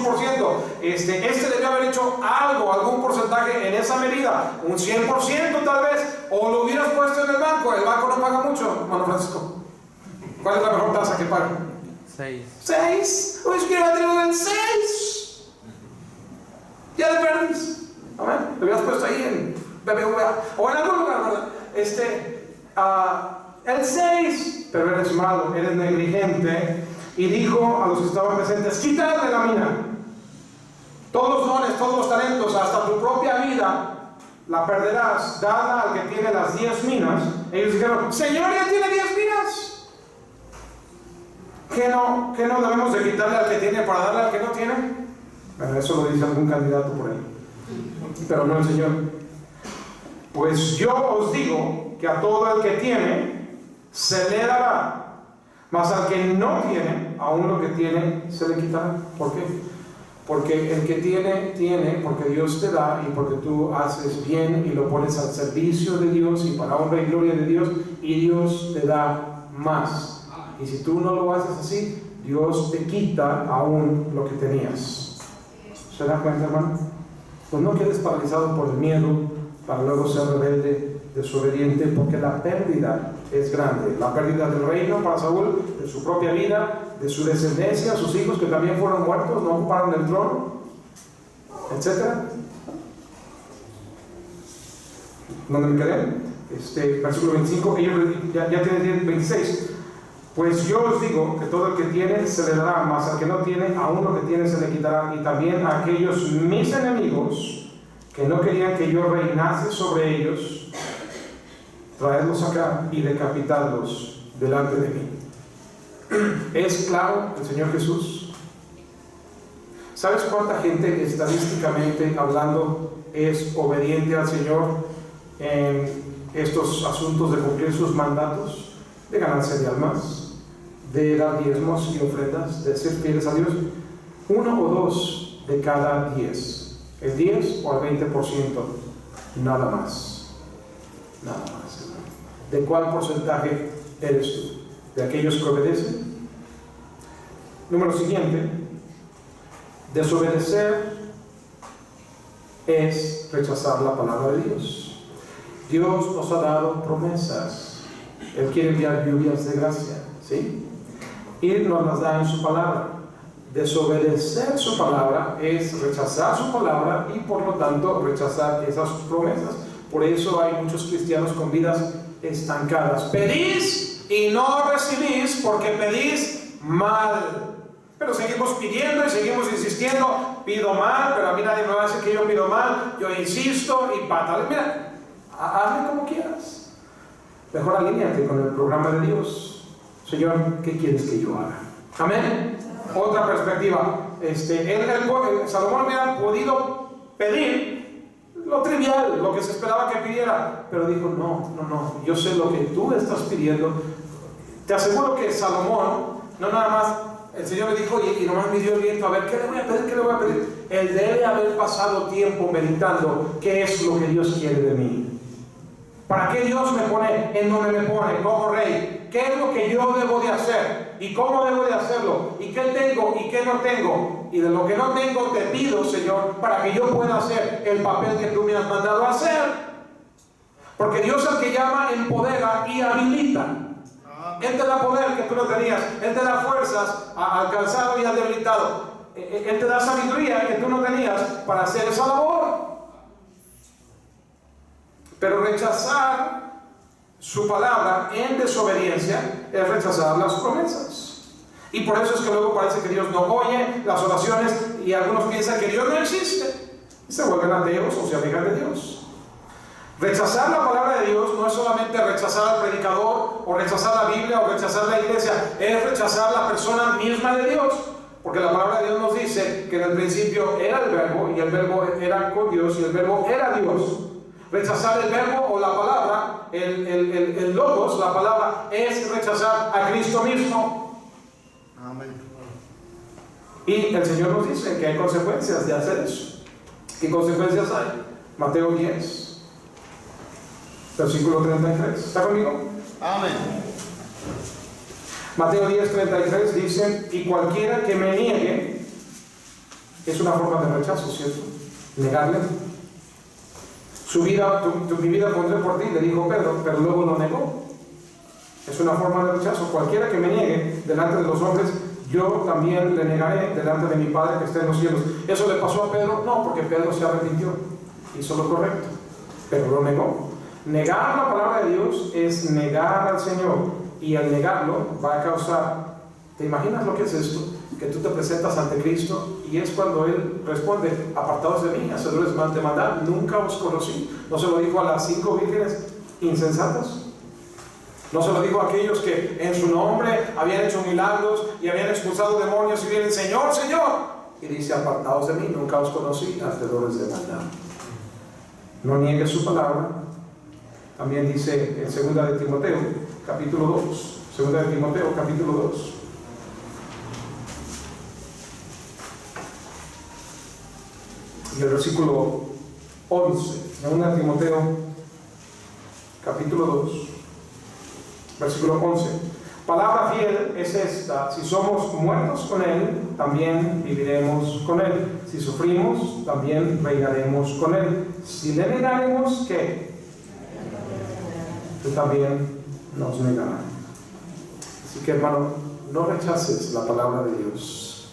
[SPEAKER 1] Debió haber hecho algún porcentaje en esa medida, un 100% tal vez, o lo hubieras puesto en el banco. El banco no paga mucho, hermano Francisco. ¿Cuál es la mejor tasa que paga? 6. Pues que va a tener el 6. Ya le perdís. Amén. Lo hubieras puesto ahí en BBVA o en algún lugar, ¿verdad? El 6, pero eres malo, eres negligente. Y dijo a los que estaban presentes: quitadle la mina. Todos los dones, todos los talentos, hasta tu propia vida la perderás, dada al que tiene las 10 minas. Ellos dijeron: Señor, ya tiene 10 minas. ¿Qué no debemos de quitarle al que tiene para darle al que no tiene? Bueno, eso lo dice algún candidato por ahí, pero no el Señor. Pues yo os digo que a todo el que tiene se le dará, mas al que no tiene, aún lo que tiene se le quitará. ¿Por qué? Porque el que tiene porque Dios te da y porque tú haces bien y lo pones al servicio de Dios y para honra y gloria de Dios, y Dios te da más. Y si tú no lo haces así, Dios te quita aún lo que tenías. ¿Se da cuenta, hermano? Pues no quedes paralizado por el miedo para luego ser rebelde, desobediente, porque la pérdida es grande. La pérdida del reino para Saúl, de su propia vida, de su descendencia, sus hijos que también fueron muertos, no ocuparon el trono, etc. ¿Dónde me quedé? Versículo 25, ya tiene 26. Pues yo os digo que todo el que tiene se le dará, mas al que no tiene, aún lo que tiene se le quitará. Y también a aquellos mis enemigos que no querían que yo reinase sobre ellos, traedlos acá y decapitadlos delante de mí. ¿Es claro el Señor Jesús? ¿Sabes cuánta gente estadísticamente hablando es obediente al Señor en estos asuntos de cumplir sus mandatos? De ganancia de almas, de dar diezmos y ofrendas, de ser fieles a Dios. 1 o 2 de cada 10. El 10 o el 20%, nada más. Nada más, hermano. ¿De cuál porcentaje eres tú? ¿De aquellos que obedecen? Número siguiente. Desobedecer es rechazar la palabra de Dios. Dios nos ha dado promesas. Él quiere enviar lluvias de gracia, ¿sí? Y nos las da en su palabra. Desobedecer su palabra es rechazar su palabra y por lo tanto rechazar esas promesas. Por eso hay muchos cristianos con vidas estancadas. Pedís y no recibís porque pedís mal. Pero seguimos pidiendo y seguimos insistiendo. Pido mal, pero a mí nadie me va a decir que yo pido mal. Yo insisto y patale. Mira, hazme como quieras. Mejor alíñate con el programa de Dios. Señor, ¿qué quieres que yo haga? Amén. Otra perspectiva. Salomón hubiera podido pedir lo trivial, lo que se esperaba que pidiera. Pero dijo, no. Yo sé lo que tú estás pidiendo. Te aseguro que Salomón, no nada más, el Señor le dijo, y nomás me dio el viento, a ver, ¿qué le voy a pedir? ¿Qué le voy a pedir? Él debe haber pasado tiempo meditando qué es lo que Dios quiere de mí. ¿Para qué Dios me pone en donde me pone como rey? ¿Qué es lo que yo debo de hacer? ¿Y cómo debo de hacerlo? ¿Y qué tengo y qué no tengo? Y de lo que no tengo te pido, Señor, para que yo pueda hacer el papel que tú me has mandado a hacer. Porque Dios es el que llama, empodera y habilita. Él te da poder que tú no tenías. Él te da fuerzas al cansado y al debilitado. Él te da sabiduría que tú no tenías para hacer esa labor. Pero rechazar su palabra en desobediencia es rechazar las promesas. Y por eso es que luego parece que Dios no oye las oraciones y algunos piensan que Dios no existe. Y se vuelven ateos o se alejan de Dios. Rechazar la palabra de Dios no es solamente rechazar al predicador o rechazar la Biblia o rechazar la iglesia, es rechazar la persona misma de Dios, porque la palabra de Dios nos dice que en el principio era el verbo y el verbo era con Dios y el verbo era Dios. Rechazar el verbo o la palabra, el logos, la palabra, es rechazar a Cristo mismo.
[SPEAKER 2] Amén.
[SPEAKER 1] Y el Señor nos dice que hay consecuencias de hacer eso. ¿Qué consecuencias hay? Mateo 10. Versículo 33. ¿Está conmigo?
[SPEAKER 2] Amén.
[SPEAKER 1] Mateo 10, 33 dice, y cualquiera que me niegue, es una forma de rechazo, ¿cierto? Negarle. Su vida, mi vida pondré por ti, le dijo Pedro, pero luego lo negó. Es una forma de rechazo. Cualquiera que me niegue delante de los hombres, yo también le negaré delante de mi Padre que está en los cielos. ¿Eso le pasó a Pedro? No, porque Pedro se arrepintió, hizo lo correcto, pero lo negó. Negar la palabra de Dios es negar al Señor, y al negarlo va a causar, ¿te imaginas lo que es esto? Que tú te presentas ante Cristo y es cuando Él responde, apartados de mí, hacedores de maldad, nunca os conocí. ¿No se lo dijo a las 5 vírgenes insensatas? ¿No se lo dijo a aquellos que en su nombre habían hecho milagros y habían expulsado demonios y vienen, Señor, Señor? Y dice, apartados de mí, nunca os conocí, hacedores de maldad. No niegues su palabra. También dice en 2 de Timoteo, capítulo 2. 2 de Timoteo, capítulo 2. Y el versículo 11. 2 de Timoteo, capítulo 2. Versículo 11. Palabra fiel es esta: si somos muertos con Él, también viviremos con Él. Si sufrimos, también reinaremos con Él. Si le negaremos, ¿qué? Tú también nos negarás. Así que, hermano, no rechaces la palabra de Dios.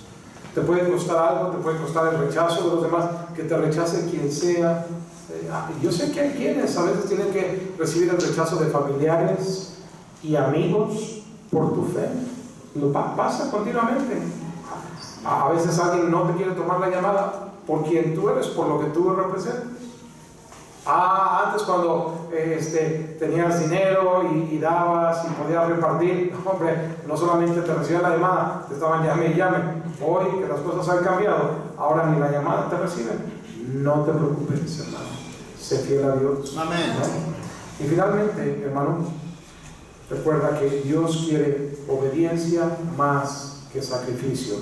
[SPEAKER 1] Te puede costar algo, te puede costar el rechazo de los demás, que te rechace quien sea. Yo sé que hay quienes a veces tienen que recibir el rechazo de familiares y amigos por tu fe. Lo pasa continuamente. A veces alguien no te quiere tomar la llamada por quien tú eres, por lo que tú representas. Antes cuando tenías dinero y dabas y podías repartir, hombre, no solamente te recibían la llamada, te estaban llame y llame. Hoy que las cosas han cambiado, ahora ni la llamada te reciben. No te preocupes, hermano. Sé fiel a Dios.
[SPEAKER 2] Amén.
[SPEAKER 1] ¿No? Y finalmente, hermano, recuerda que Dios quiere obediencia más que sacrificio.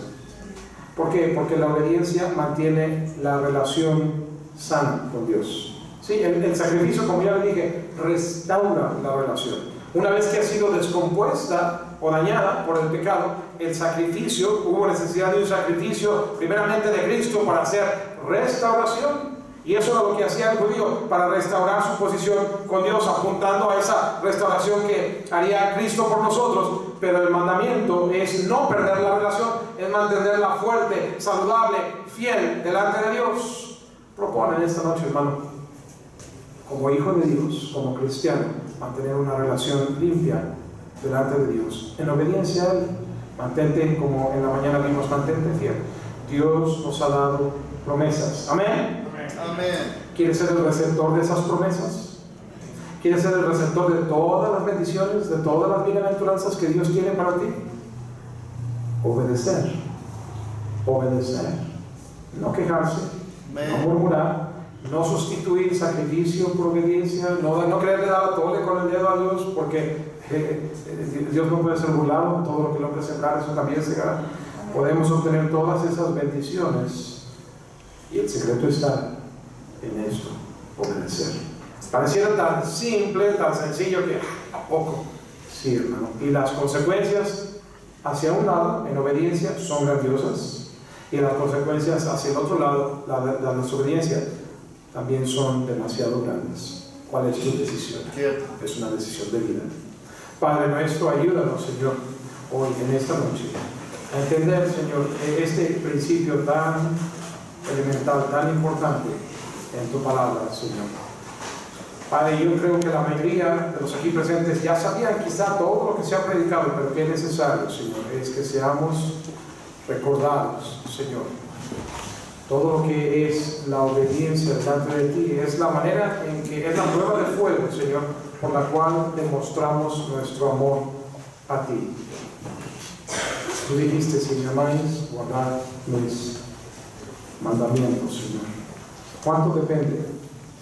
[SPEAKER 1] ¿Por qué? Porque la obediencia mantiene la relación sana con Dios. Sí, el sacrificio, como ya le dije, restaura la relación. Una vez que ha sido descompuesta o dañada por el pecado, el sacrificio, hubo necesidad de un sacrificio primeramente de Cristo para hacer restauración. Y eso era lo que hacía el judío para restaurar su posición con Dios, apuntando a esa restauración que haría Cristo por nosotros. Pero el mandamiento es no perder la relación, es mantenerla fuerte, saludable, fiel delante de Dios. Propone esta noche, hermano, como hijo de Dios, como cristiano, mantener una relación limpia delante de Dios, en obediencia a Él. Mantente, como en la mañana vimos, mantente fiel. Dios nos ha dado promesas. Amén.
[SPEAKER 2] Amén.
[SPEAKER 1] ¿Quieres ser el receptor de esas promesas? ¿Quieres ser el receptor de todas las bendiciones, de todas las bienaventuranzas que Dios tiene para ti? Obedecer. Obedecer. No quejarse. No murmurar. No sustituir sacrificio por obediencia. No quererle dar a tole con el dedo a Dios, porque Dios no puede ser burlado. Todo lo que el hombre sembrar, eso también segará. Podemos obtener todas esas bendiciones, y el secreto está en esto: obedecer. Pareciera tan simple, tan sencillo, que ¿a poco? Sí, hermano. Y las consecuencias hacia un lado, en obediencia, son grandiosas, y las consecuencias hacia el otro lado, la desobediencia, también son demasiado grandes. ¿Cuál es tu decisión? Es una decisión de vida. Padre nuestro, ayúdanos, Señor, hoy en esta noche a entender, Señor, este principio tan elemental, tan importante en tu palabra, Señor. Padre, yo creo que la mayoría de los aquí presentes ya sabían quizá todo lo que se ha predicado, pero que es necesario, Señor, es que seamos recordados, Señor. Todo lo que es la obediencia delante de ti es la manera en que es la prueba de fuego, Señor, por la cual demostramos nuestro amor a ti. Tú dijiste: si me amáis, guardad mis mandamientos, Señor. ¿Cuánto depende,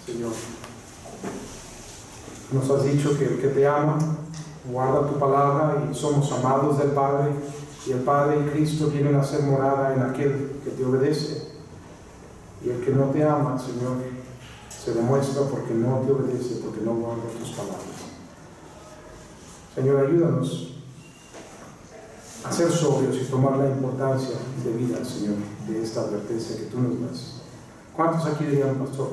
[SPEAKER 1] Señor? Nos has dicho que el que te ama guarda tu palabra, y somos amados del Padre, y el Padre y Cristo vienen a ser morada en aquel que te obedece. Y el que no te ama, Señor, se demuestra porque no te obedece, porque no guarda tus palabras. Señor, ayúdanos a ser sobrios y tomar la importancia de vida, Señor, de esta advertencia que tú nos das. ¿Cuántos aquí dirían: pastor,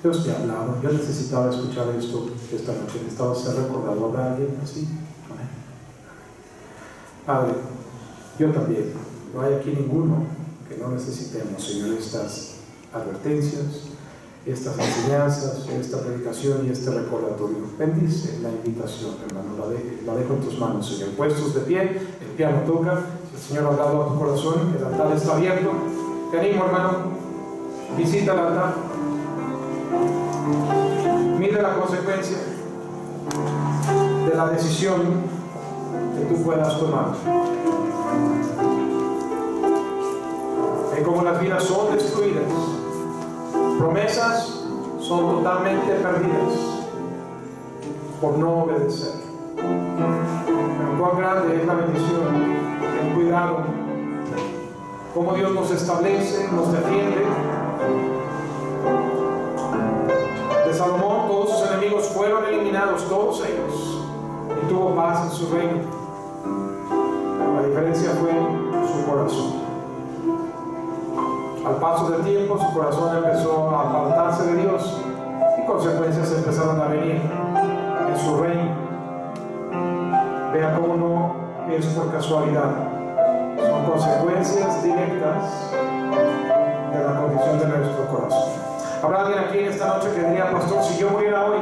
[SPEAKER 1] Dios te ha hablado, yo necesitaba escuchar esto esta noche, necesitaba ser recordado? ¿Habrá alguien así? Amén. Padre, yo también. No hay aquí ninguno que no necesitemos, Señor, estas advertencias, estas enseñanzas, esta predicación y este recordatorio. Bendice la invitación, hermano, la dejo en tus manos, Señor. Puestos de pie, el piano toca, el Señor ha hablado a tu corazón, el altar está abierto. Te animo, hermano, visita el altar, mide la consecuencia de la decisión que tú puedas tomar. Ve cómo las vidas son destruidas, promesas son totalmente perdidas por no obedecer. Pero cuán grande es la bendición. Ten cuidado cómo Dios nos establece, nos defiende. De Salomón todos sus enemigos fueron eliminados, todos ellos, y tuvo paz en su reino. La diferencia fue su corazón. Al paso del tiempo, su corazón empezó a apartarse de Dios, y consecuencias empezaron a venir en su reino. Vea cómo no es por casualidad, son consecuencias directas de la condición de nuestro corazón. Habrá alguien aquí en esta noche que diría: pastor, si yo muriera hoy,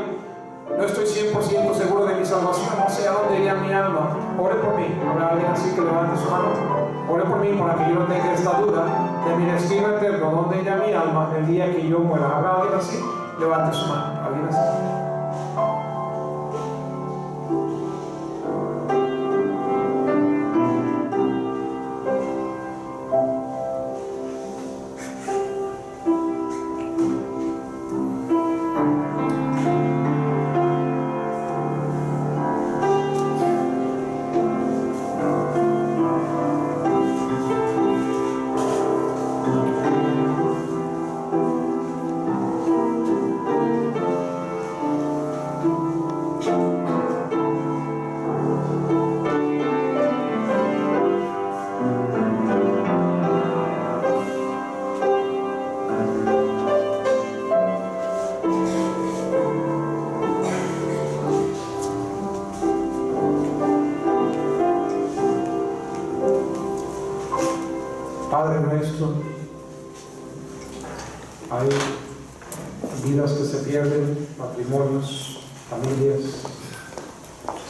[SPEAKER 1] no estoy 100% seguro de mi salvación, no sé a dónde iría mi alma. Ore por mí. Habrá alguien así que levante su mano. Ore por mí para que yo no tenga esta duda de mi destino eterno, dónde irá mi alma el día que yo muera. ¿Habrá alguien así? Levante su mano. ¿Alguien así? eso. Hay vidas que se pierden, matrimonios, familias,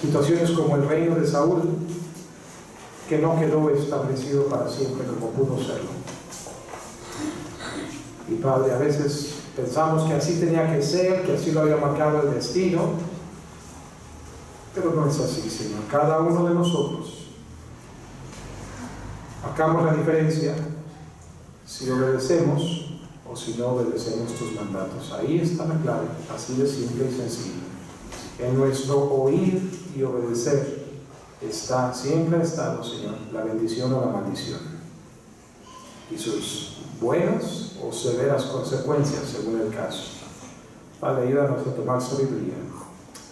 [SPEAKER 1] situaciones como el reino de Saúl, que no quedó establecido para siempre como pudo serlo. Y Padre, a veces pensamos que así tenía que ser, que así lo había marcado el destino, pero no es así, Señor. Cada uno de nosotros marcamos la diferencia si obedecemos o si no obedecemos tus mandatos. Ahí está la clave, así de simple y sencillo. En nuestro oír y obedecer está, siempre ha estado, Señor, la bendición o la maldición, y sus buenas o severas consecuencias según el caso. Padre, ayúdanos a tomar sabiduría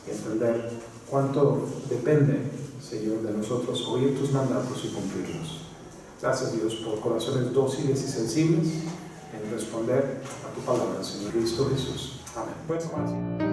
[SPEAKER 1] y entender cuánto depende, Señor, de nosotros oír tus mandatos y cumplirlos. Gracias, Dios, por corazones dóciles y sensibles en responder a tu palabra, Señor Cristo Jesús. Amén.